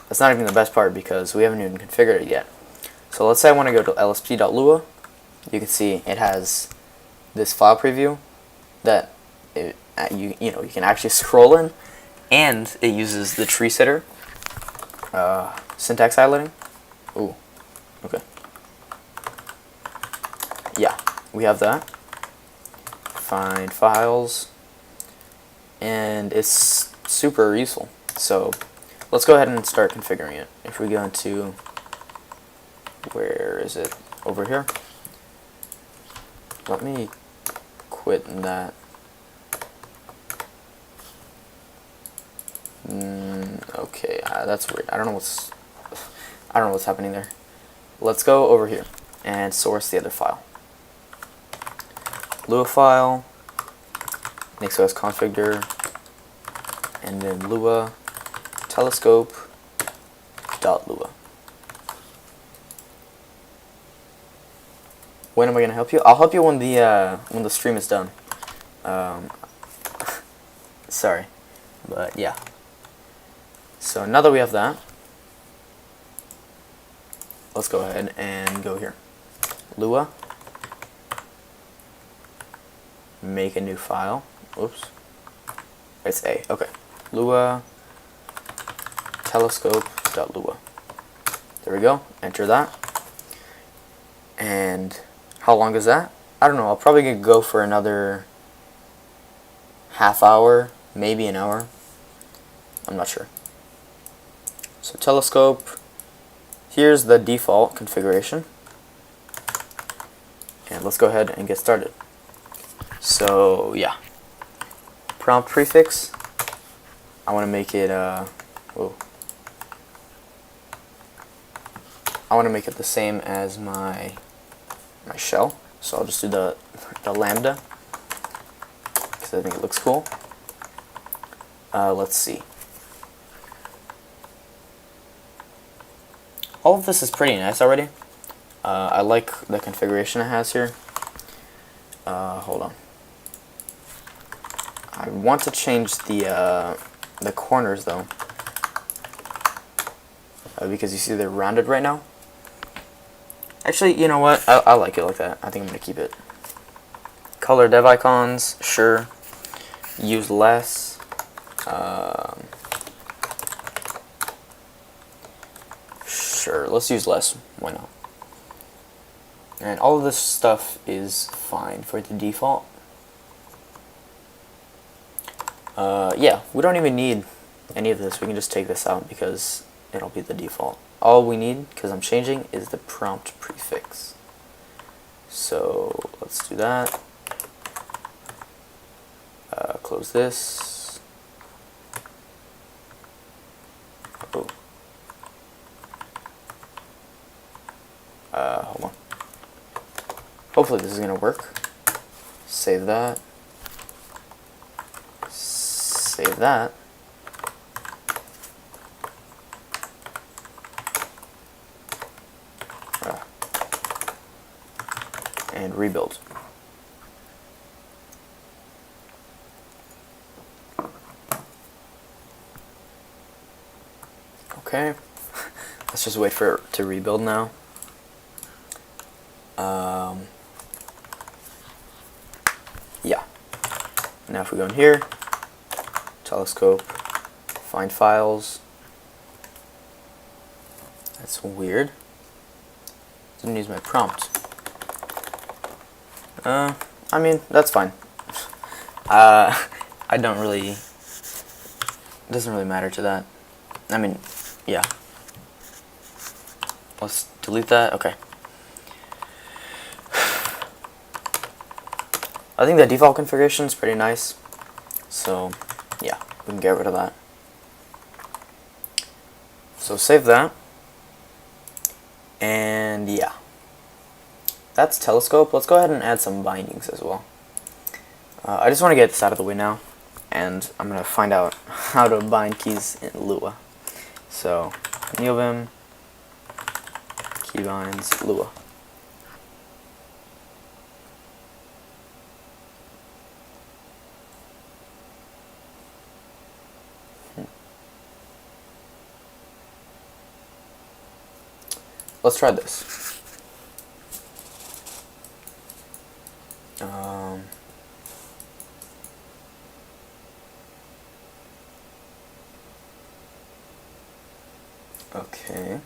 that's not even the best part because we haven't even configured it yet. So let's say I want to go to lsp.lua. You can see it has this file preview that you can actually scroll in, and it uses the Treesitter syntax highlighting. Ooh, okay. Yeah, we have that. Find files, and it's super useful. So let's go ahead and start configuring it. If we go into, where is it? Over here. Let me quit that. Okay, that's weird. I don't know what's happening there. Let's go over here and source the other file. Lua file, NixOS configure, and then Lua telescope.lua. when am I gonna help you? I'll help you when the stream is done. Sorry, but yeah. So now that we have that, let's go ahead and go here. Lua. Make a new file. Oops. It's A. Okay. Lua telescope.lua. There we go. Enter that. And how long is that? I don't know. I'll probably go for another half hour, maybe an hour. I'm not sure. So telescope. Here's the default configuration. And let's go ahead and get started. So yeah. Prompt prefix. I want to make it whoa. I want to make it the same as my shell, so I'll just do the lambda because I think it looks cool. Let's see. All of this is pretty nice already. I like the configuration it has here. Hold on. I want to change the corners though, because you see they're rounded right now. Actually, you know what? I like it like that. I think I'm going to keep it. Color dev icons, sure. Use less. Sure, let's use less. Why not? And all of this stuff is fine for the default. Yeah, we don't even need any of this. We can just take this out because it'll be the default. All we need, because I'm changing, is the prompt prefix. So let's do that. Close this. Oh. Hold on. Hopefully this is going to work. Save that. Save that. And rebuild. Okay. Let's just wait for it to rebuild now. Yeah. Now if we go in here, telescope, find files. That's weird. Didn't use my prompt. I mean, that's fine. I don't really, it doesn't really matter to that. I mean, yeah. Let's delete that. Okay. I think the default configuration is pretty nice. So, yeah, we can get rid of that. So save that. And yeah. That's telescope. Let's go ahead and add some bindings as well. I just want to get this out of the way now, and I'm going to find out how to bind keys in Lua. So, Neovim, keybinds, Lua. Let's try this. Okay.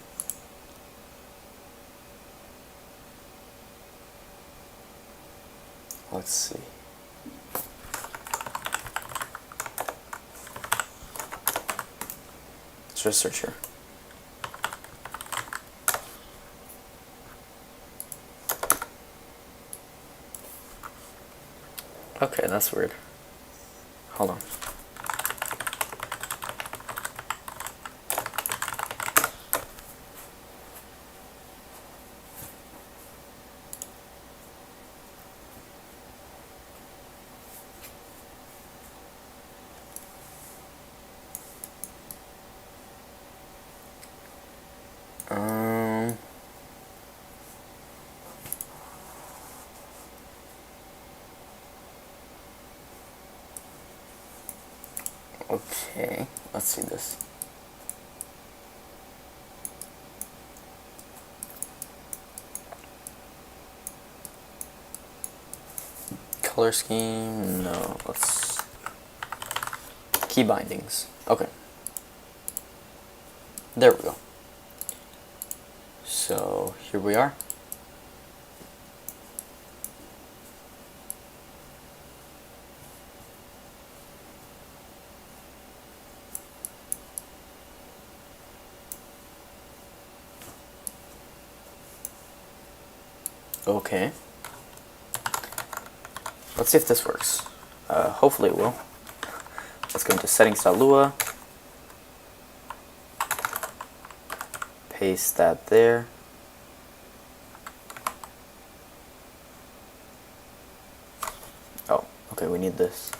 Let's see. Let's just search here. Okay, that's weird. Hold on. Okay, let's see this. Color scheme, no, let's... Key bindings, okay. There we go. So, here we are. Okay. Let's see if this works. Hopefully it will. Let's go into settings.lua. Paste that there. Oh, okay, we need this.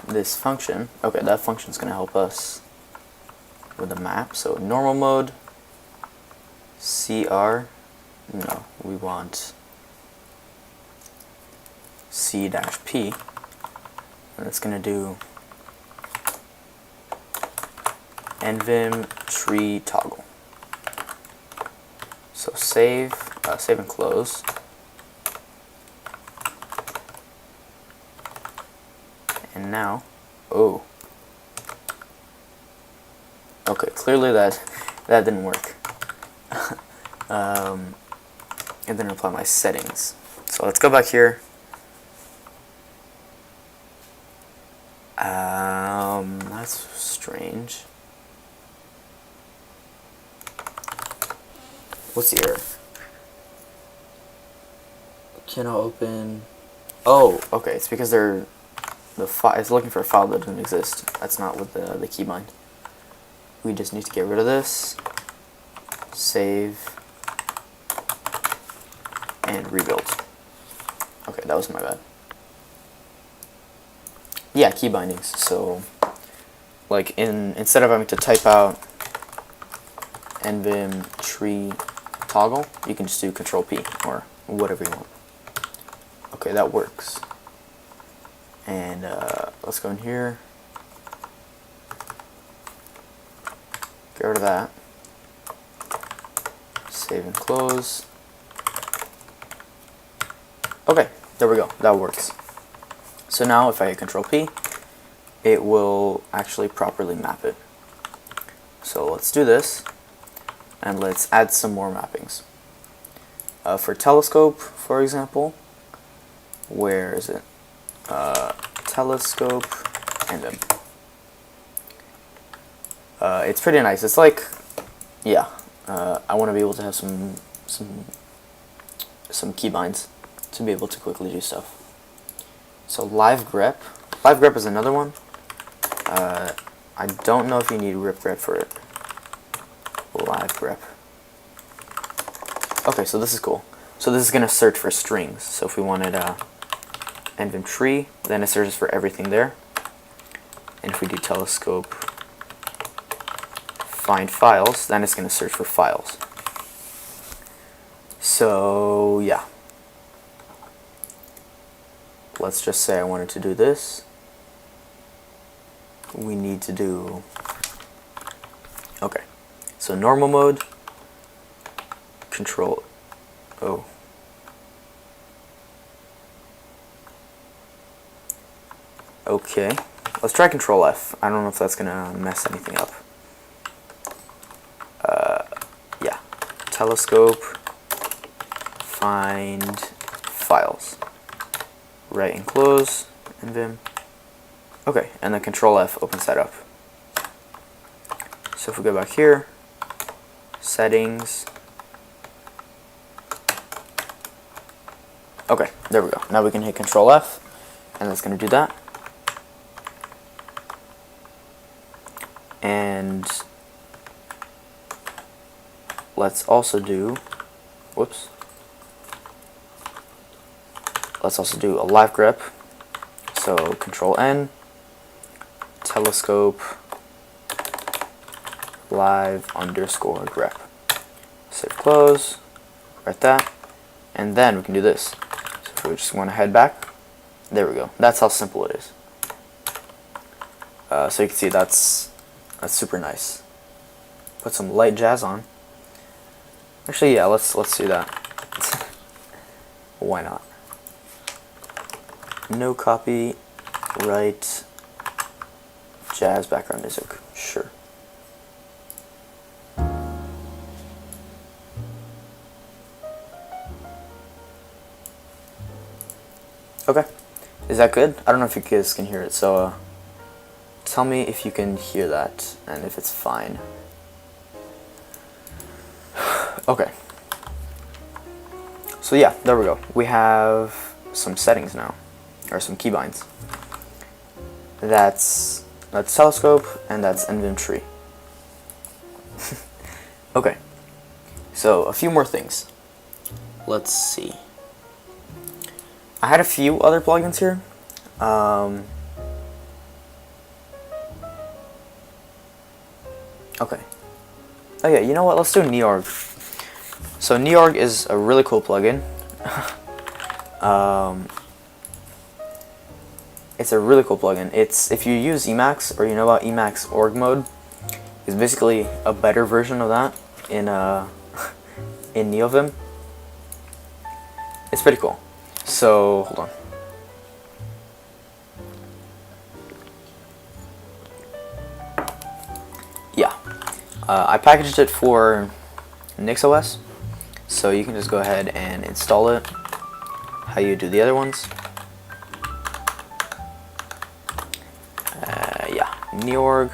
This function, okay, that function is going to help us with the map. So normal mode, CR, no, we want C-P, and it's going to do Neovim tree toggle. So save and close. And now, oh, okay, clearly that didn't work. It didn't apply my settings. So let's go back here. That's strange. What's the error? Cannot open. Oh, okay. It's because it's looking for a file that doesn't exist. That's not with the keybind. We just need to get rid of this. Save. And rebuild. Okay, that was my bad. Yeah, key bindings. So, like instead of having to type out Neovim tree toggle, you can just do Control P or whatever you want. Okay, that works. And let's go in here. Get rid of that. Save and close. Okay, there we go. That works. So now if I hit Control P, it will actually properly map it. So let's do this, and let's add some more mappings. For telescope, for example, where is it? Telescope and it's pretty nice. It's like, yeah, I want to be able to have some keybinds to be able to quickly do stuff. So live grep is another one. I don't know if you need rip grep for it. Live grep. Okay, so this is cool. So this is going to search for strings. So if we wanted Neovim tree, then it searches for everything there. And if we do telescope find files, then it's going to search for files. So yeah. Let's just say I wanted to do this. We need to do, okay, so normal mode, Control, oh, okay, let's try Control F. I don't know if that's gonna mess anything up. Yeah, telescope find files. Right and close, Neovim. Okay, and then Control F opens that up. So if we go back here, settings. Okay, there we go. Now we can hit Control F, and that's going to do that. And let's also do, whoops. Let's also do a live grep. So Control N, telescope live underscore grep. Save close, write that, and then we can do this. So if we just want to head back, There we go. That's how simple it is. So you can see that's super nice. Put some light jazz on. Actually, yeah, let's do that. Why not? No copyright jazz background music. Sure. Okay. Is that good? I don't know if you guys can hear it, so tell me if you can hear that and if it's fine. Okay. So yeah, there we go. We have some settings now, or some keybinds. That's telescope and that's NVIM tree. Okay. So a few more things. Let's see. I had a few other plugins here. Okay. Oh yeah, you know what? Let's do Neorg. So Neorg is a really cool plugin. It's a really cool plugin. It's, if you use Emacs or you know about Emacs org mode, it's basically a better version of that in in Neovim. It's pretty cool. So hold on. Yeah, I packaged it for NixOS, so you can just go ahead and install it how you do the other ones. Yeah, Neorg,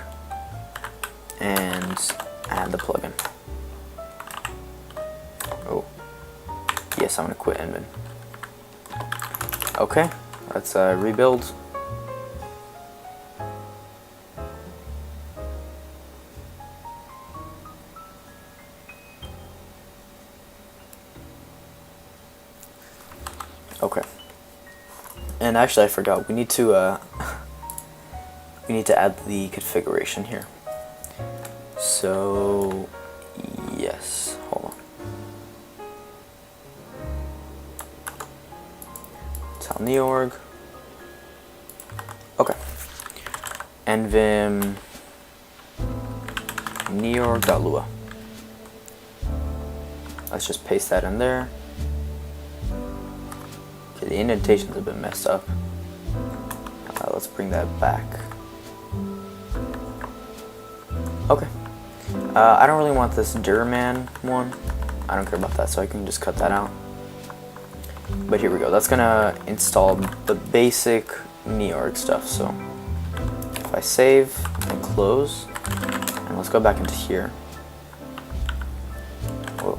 and add the plugin. Oh, yes, I'm gonna quit NVIM. Okay, let's rebuild. Okay, and actually I forgot, we need to add the configuration here. So yes, hold on. Tell Neorg. Okay. NVIM Neorg.lua. Let's just paste that in there. Okay, the indentations have been messed up. Let's bring that back. Okay. I don't really want this Durman one. I don't care about that, so I can just cut that out. But here we go. That's gonna install the basic Neorg stuff. So if I save and close, and let's go back into here. Whoa.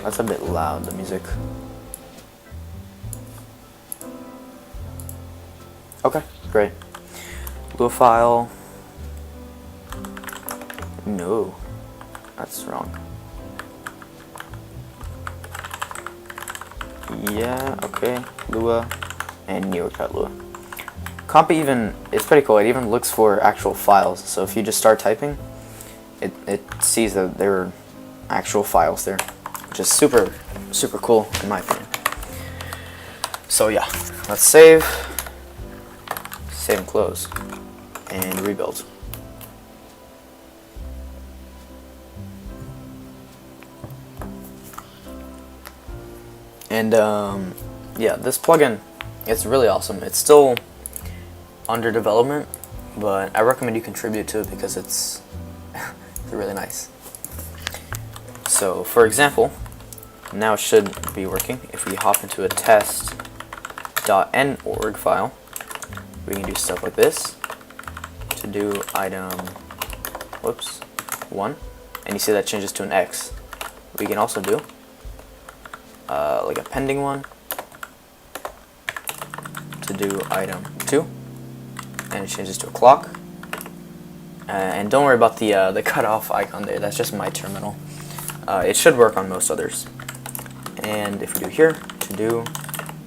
That's a bit loud, the music. Okay, great. Lua file. No, that's wrong. Yeah, okay, Lua and Neorg.lua. Comp even, it's pretty cool, it even looks for actual files, so if you just start typing, it sees that there are actual files there, which is super cool in my opinion. So yeah, let's save and close, and rebuild. And yeah, this plugin, it's really awesome. It's still under development, but I recommend you contribute to it because it's really nice. So for example, now it should be working. If we hop into a test.norg file, we can do stuff like this to do item, whoops, 1, and you see that changes to an X. We can also do like a pending one to do item 2, and it changes to a clock. And don't worry about the cutoff icon there. That's just my terminal. It should work on most others. And if we do here to do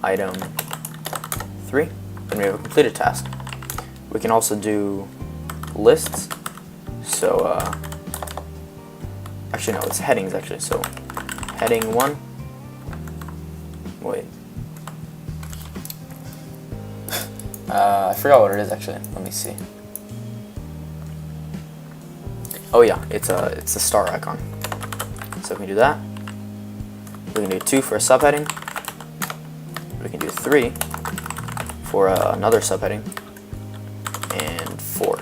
item 3, then we have a completed task. We can also do lists. So actually no, it's headings actually. So heading 1. Wait. I forgot what it is actually. Let me see. Oh yeah, it's the star icon. So we can do that. We can do 2 for a subheading. We can do 3 for another subheading, and 4.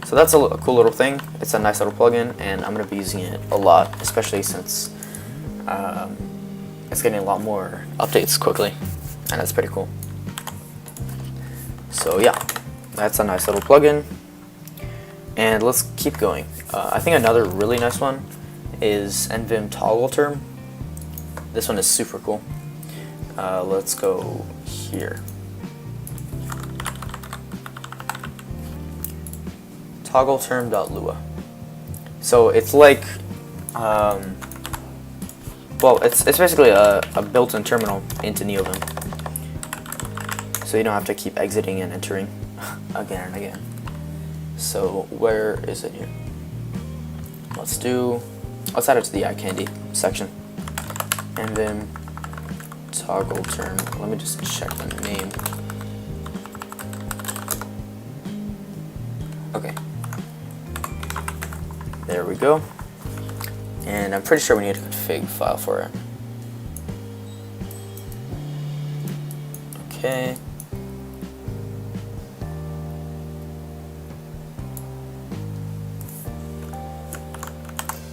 So that's a cool little thing. It's a nice little plugin, and I'm going to be using it a lot, especially since it's getting a lot more updates quickly, and that's pretty cool. So yeah, that's a nice little plugin, and let's keep going. I think another really nice one is Neovim toggle term. This one is super cool. Let's go here. Toggle term.lua. So it's like, well, it's basically a built-in terminal into Neovim. So you don't have to keep exiting and entering again and again. So where is it here? Let's add it to the eye candy section. And then toggle term. Let me just check the name. Okay. There we go. And I'm pretty sure we need a config file for it. Okay.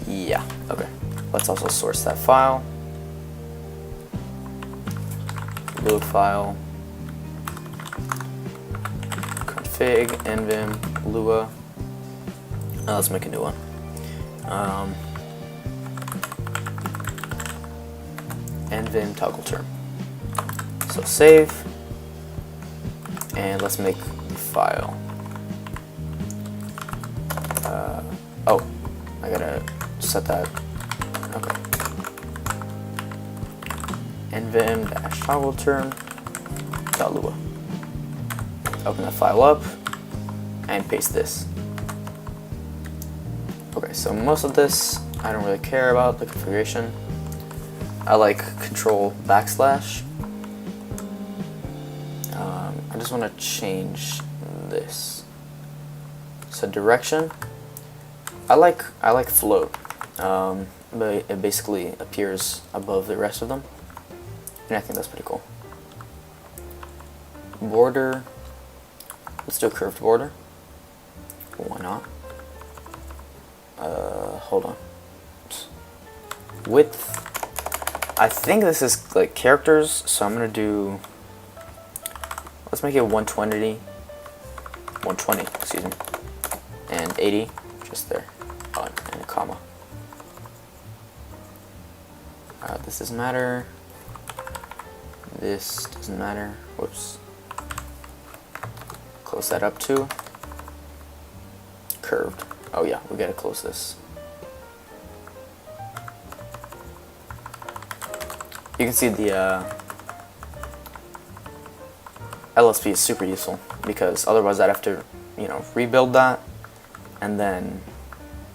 Yeah, okay. Let's also source that file. Lua file. Config, Neovim, Lua. Now let's make a new one. Neovim toggle term. So save, and let's make the file. Oh, I gotta set that. Okay. Neovim toggle term.lua. Open that file up and paste this. Okay, so most of this I don't really care about the configuration. I like control backslash. I just want to change this. So direction. I like float, but it basically appears above the rest of them, and I think that's pretty cool. Border. Let's do a curved border. Why not? Hold on. Width. I think this is like characters, so I'm gonna do. Let's make it 120, excuse me, and 80, just there, and a comma. This doesn't matter. This doesn't matter. Whoops. Close that up too. Curved. Oh yeah, we gotta close this. You can see the LSP is super useful, because otherwise I'd have to, rebuild that, and then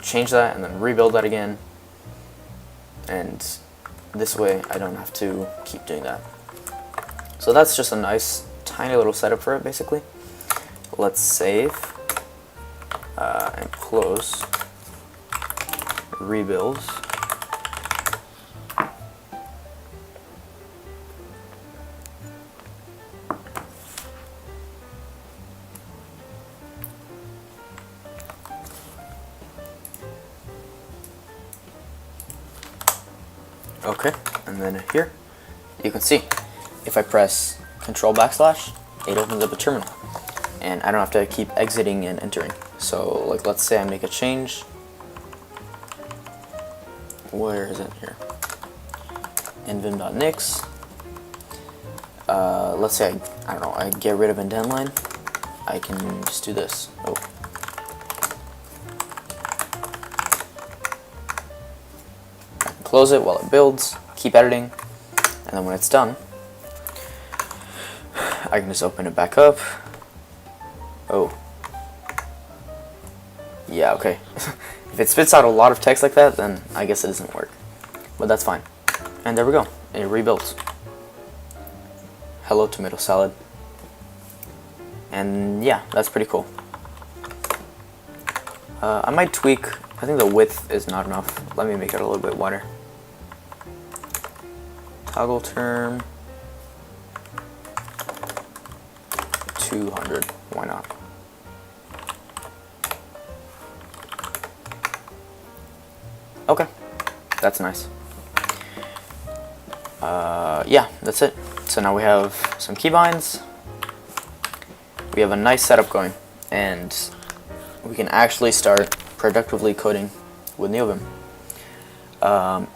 change that, and then rebuild that again. And this way I don't have to keep doing that. So that's just a nice, tiny little setup for it, basically. Let's save. And close, rebuilds. Okay, and then here, you can see, if I press Control backslash, it opens up a terminal, and I don't have to keep exiting and entering. So, like, let's say I make a change. Where is it here? Neovim.nix. Let's say I don't know, I get rid of indent line. I can just do this. Oh. I can close it while it builds, keep editing, and then when it's done, I can just open it back up. Oh. Yeah, okay. If it spits out a lot of text like that, then I guess it doesn't work. But that's fine. And there we go. It rebuilt. hello tomato salad. And yeah, that's pretty cool. I might tweak, I think the width is not enough. Let me make it a little bit wider. Toggle term 200, why not? Okay, that's nice. Yeah, that's it. So now we have some keybinds. We have a nice setup going, and we can actually start productively coding with Neovim.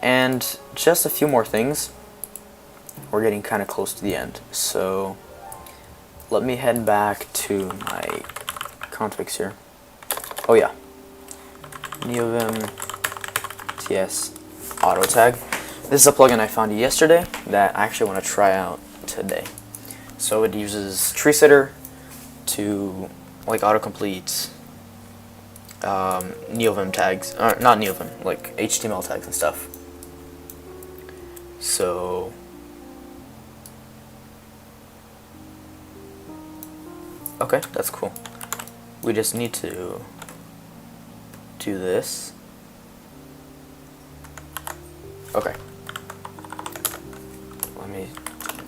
And just a few more things. We're getting kind of close to the end, so let me head back to my configs here. Oh yeah, Neovim TS auto tag. This is a plugin I found yesterday that I actually want to try out today. So it uses Treesitter to like autocomplete Neovim tags, or not Neovim, like HTML tags and stuff. So okay, that's cool. We just need to do this. Okay. Let me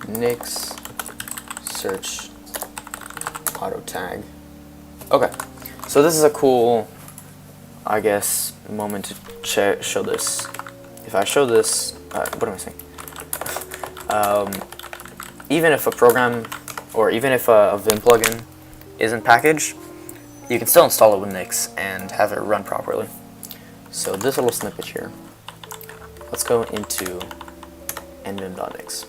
Nix search auto tag. Okay. So this is a cool, I guess, moment to show this. If I show this, what am I saying? Even if a program, or even if a Vim plugin isn't packaged, you can still install it with Nix and have it run properly. So this little snippet here, let's go into nvim.nix.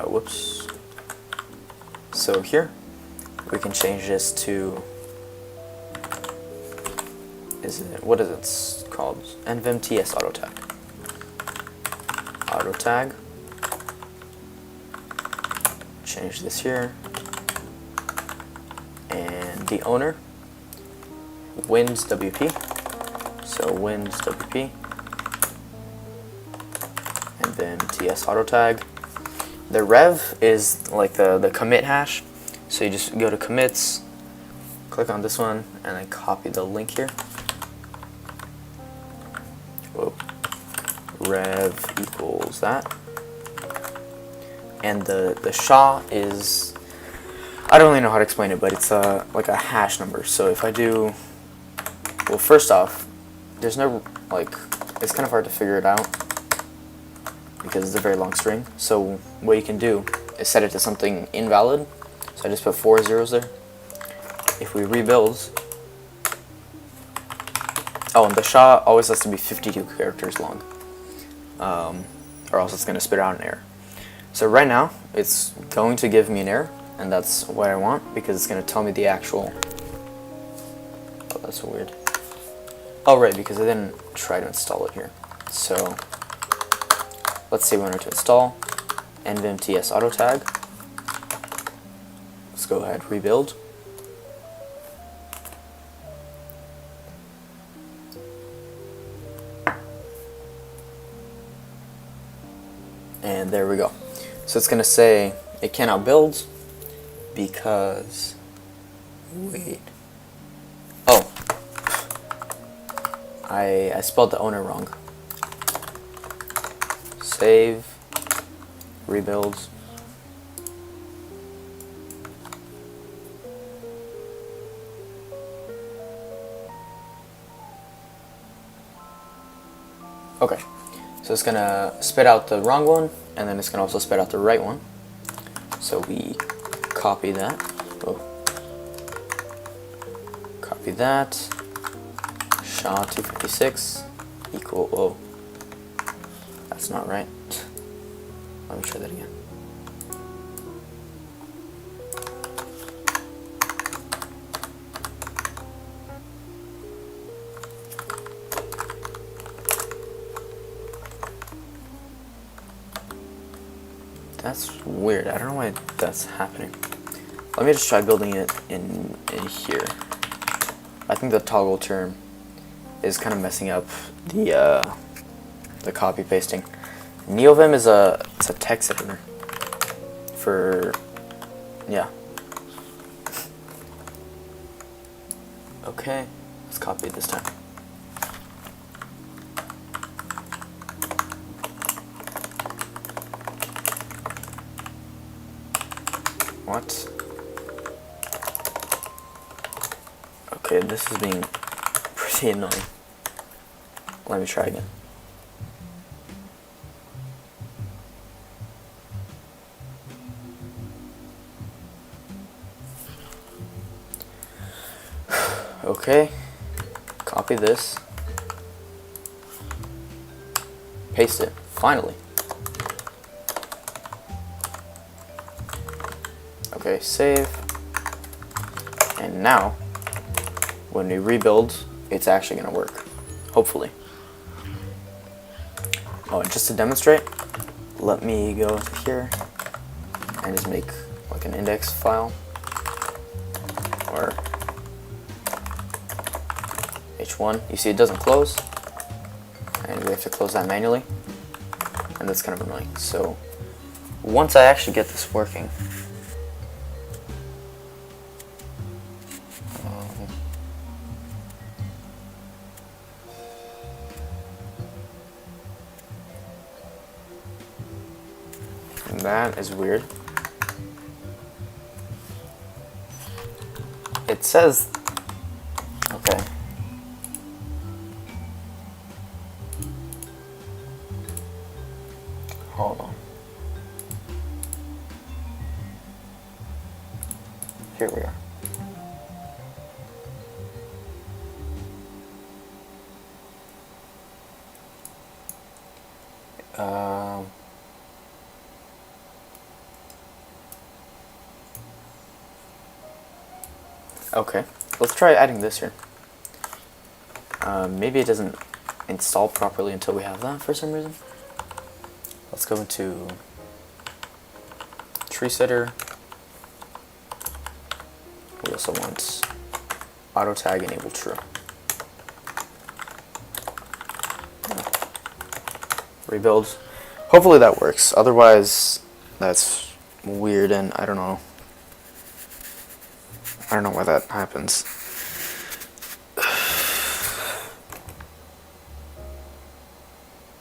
Whoops. So here, we can change this to, what is it called? Nvim TS auto tag. Auto tag. Change this here. And the owner, wins WP. So wins WP. And then TS auto tag. The rev is like the commit hash. So you just go to commits, click on this one, and then copy the link here. Whoa. Rev equals that. And the SHA is, I don't really know how to explain it, but it's like a hash number. So if I do, well, first off, there's no, like, it's kind of hard to figure it out because it's a very long string. So what you can do is set it to something invalid. So I just put 4 zeros there. If we rebuild, oh, and the SHA always has to be 52 characters long, or else it's going to spit out an error. So right now, it's going to give me an error, and that's what I want, because it's going to tell me the actual, oh, that's so weird. Oh, right, because I didn't try to install it here. So let's say we wanted to install nvim ts auto tag. Let's go ahead, rebuild. And there we go. So it's going to say it cannot build because, wait, oh, I spelled the owner wrong. Save, rebuild. Okay, so it's going to spit out the wrong one, and then it's going to also spit out the right one. So we copy that. Oh. Copy that. SHA-256 equal, oh, that's not right. Let me try that again. That's weird. I don't know why that's happening. Let me just try building it in here. I think the toggle term is kind of messing up the copy pasting. Neovim is it's a text editor. for, yeah. Okay, let's copy it this time. What? Okay, this is being pretty annoying. Let me try again. Okay, copy this, paste it, finally. Okay, save, and now, when we rebuild, it's actually going to work, hopefully. Oh, and just to demonstrate, let me go here and just make like an index file, or H1. You see it doesn't close, and we have to close that manually, and that's kind of annoying. So once I actually get this working, that is weird. It says, okay. Hold on. Here we are. Okay, let's try adding this here. Maybe it doesn't install properly until we have that for some reason. Let's go into Treesitter. We also want auto tag enable true. Rebuild. Hopefully that works. Otherwise, that's weird, and I don't know. I don't know why that happens.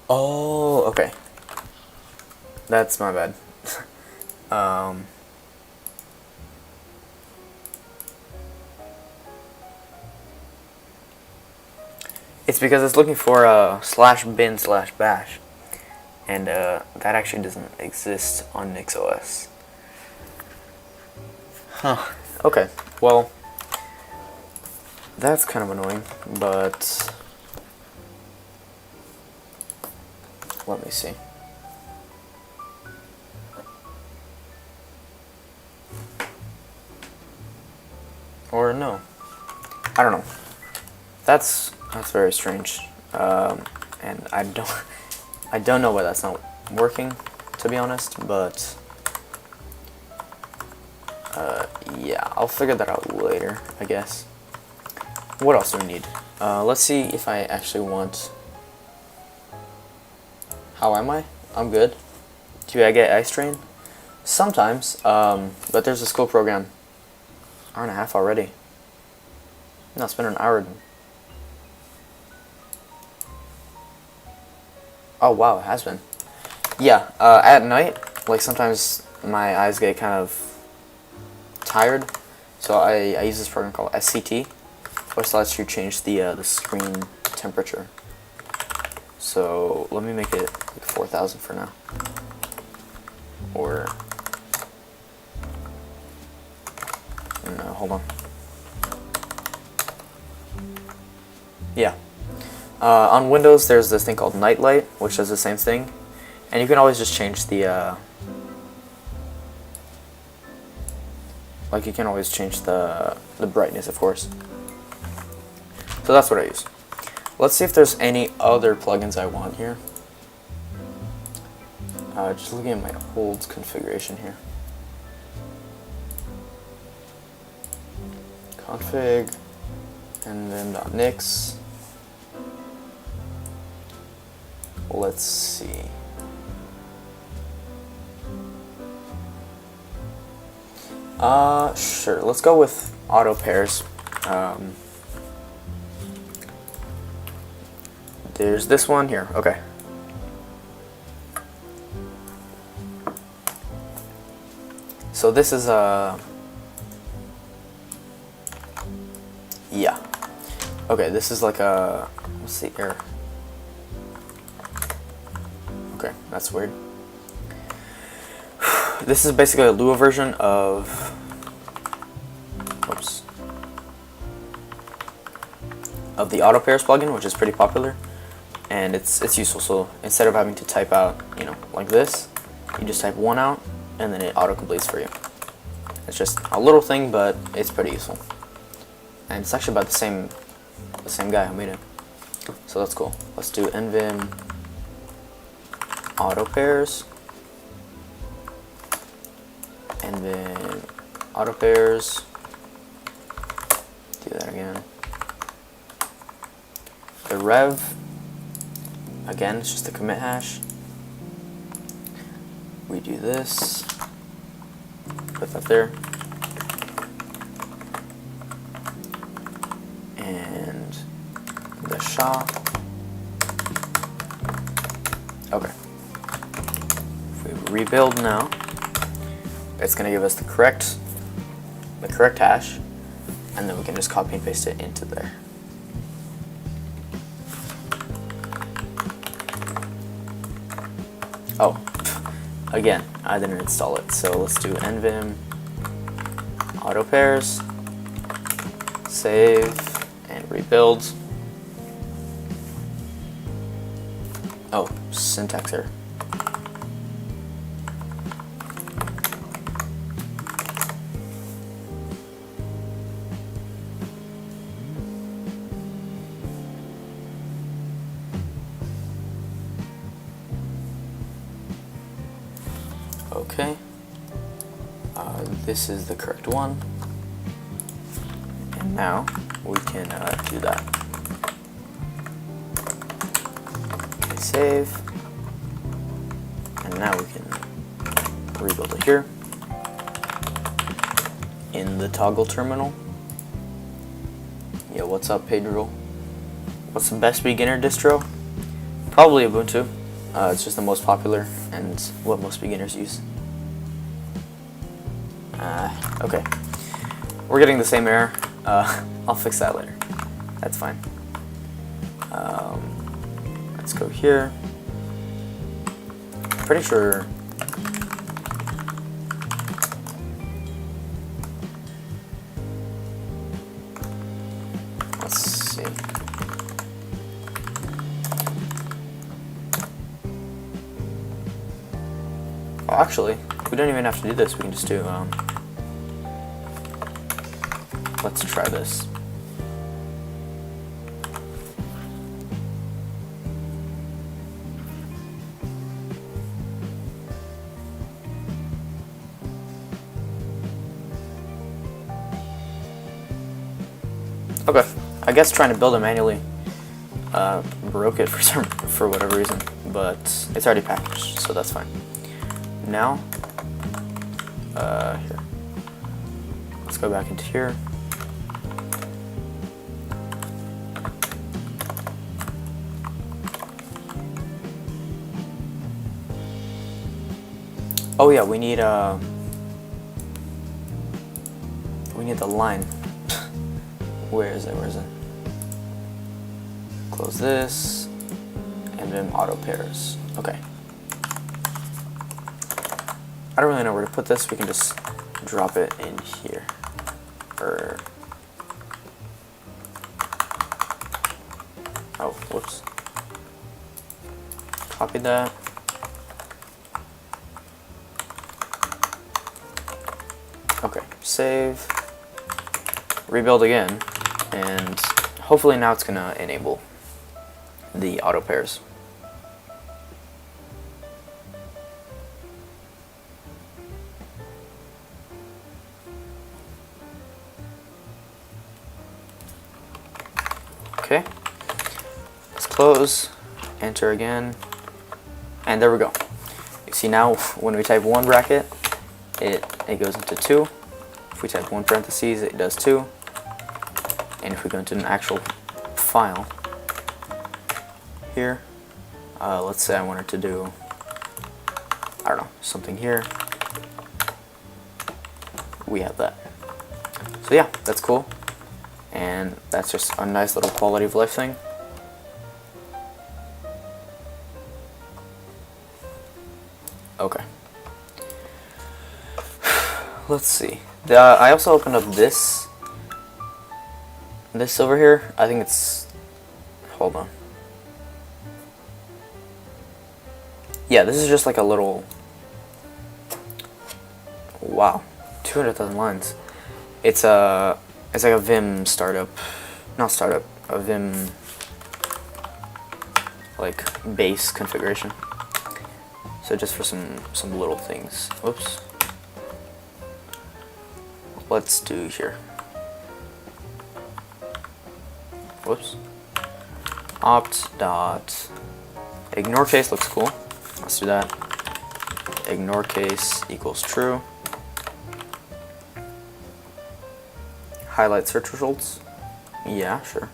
Oh, okay. That's my bad. It's because it's looking for /bin/bash, and that actually doesn't exist on NixOS. Huh. Okay. Well, that's kind of annoying, but let me see. Or no, I don't know. That's very strange, and I don't know why that's not working, to be honest. But yeah, I'll figure that out later, I guess. What else do we need? Let's see if I actually want. How am I? I'm good. Do I get ice train? Sometimes, but there's a school program. Hour and a half already. No, it's been an hour. Oh wow, it has been. Yeah, at night, like sometimes my eyes get kind of tired, so I use this program called SCT, which lets you change the screen temperature. So let me make it like 4,000 for now, or no, hold on. Yeah. On Windows, there's this thing called Nightlight, which does the same thing, and you can always just change the like you can always change the brightness, of course. So that's what I use. Let's see if there's any other plugins I want here. Just looking at my old configuration here. Config, and then .nix. Let's see. Sure. Let's go with auto pairs. There's this one here. Okay. So this is yeah. Okay, this is like a, let's see here. Okay, that's weird. This is basically a Lua version of, oops, of the auto pairs plugin, which is pretty popular, and it's useful. So instead of having to type out, you know, like this, you just type one out, and then it auto completes for you. It's just a little thing, but it's pretty useful, and it's actually by the same guy who made it. So that's cool. Let's do NVim auto pairs. NVim auto pairs. Do that again. The rev, again, it's just the commit hash. We do this. Put that there. And the SHA. Okay. If we rebuild now, it's going to give us the correct hash, and then we can just copy and paste it into there. Oh, again, I didn't install it, so let's do NVim auto pairs, save, and rebuild. Oh, syntax error. Okay, this is the correct one, and now we can do that. Okay, save, and now we can rebuild it here in the toggle terminal. Yo, what's up, Pedro? What's the best beginner distro? Probably Ubuntu. It's just the most popular and what most beginners use. Okay, we're getting the same error. I'll fix that later. That's fine. Let's go here. Pretty sure. Let's see. Oh, actually, we don't even have to do this. We can just do. Let's try this. Okay, I guess trying to build it manually broke it for whatever reason, but it's already packaged, so that's fine. Now, here, let's go back into here. Oh yeah, we need the line. Where is it? Close this, and then auto pairs. Okay. I don't really know where to put this. We can just drop it in here. Oh, whoops. Copy that. Okay, save, rebuild again, and hopefully now it's gonna enable the auto pairs. Okay, let's close, enter again, and there we go. You see now when we type one bracket, it goes into two, If we type 1 parentheses, it does 2. And if we go into an actual file here, let's say I wanted to do, I don't know, something here, we have that. So yeah, that's cool, and that's just a nice little quality of life thing. Okay. Let's see. I also opened up this over here. I think it's, hold on. Yeah, this is just like a little, wow, 200,000 lines. It's like a Vim startup, not startup, a Vim like base configuration. So just for some little things. Whoops. Let's do here. Whoops. Opt dot ignore case looks cool. Let's do that. Ignore case equals true. Highlight search results. Yeah, sure.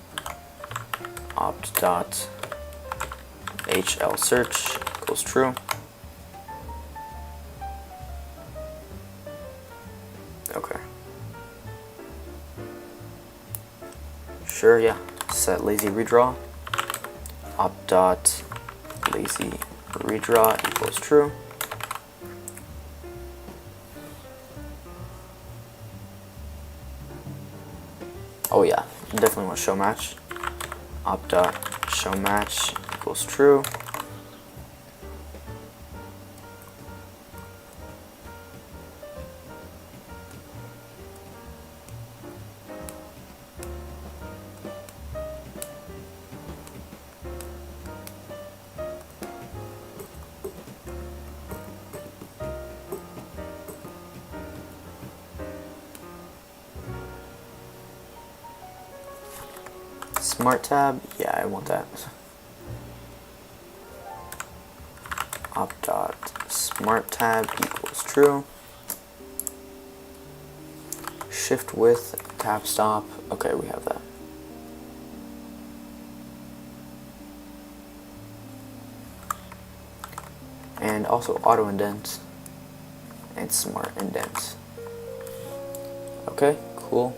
Opt dot hl search equals true. Okay. Sure, yeah. Set lazy redraw. Opt dot lazy redraw equals true. Oh yeah, definitely want show match. Opt dot show match equals true. Smart tab, yeah, I want that. Opt dot smart tab equals true. Shift width tab stop. Okay, we have that. And also auto indent and smart indent. Okay, cool.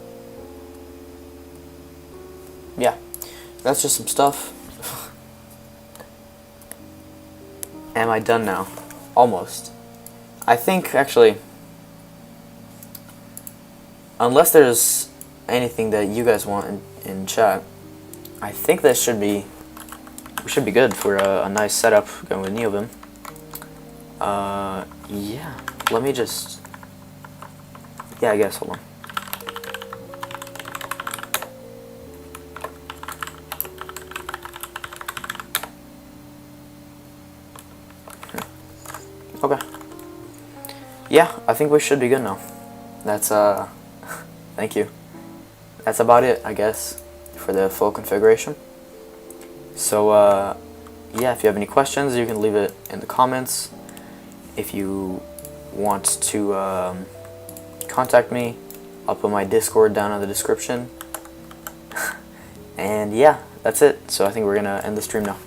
Yeah, that's just some stuff. Am I done now? Almost. I think, actually, unless there's anything that you guys want in chat, I think we should be good for a nice setup going with Neovim. Yeah, let me just, yeah, I guess, hold on. Okay. Yeah, I think we should be good now. That's, thank you. That's about it, I guess, for the full configuration. So, yeah, if you have any questions, you can leave it in the comments. If you want to contact me, I'll put my Discord down in the description. And yeah, that's it. So I think we're gonna end the stream now.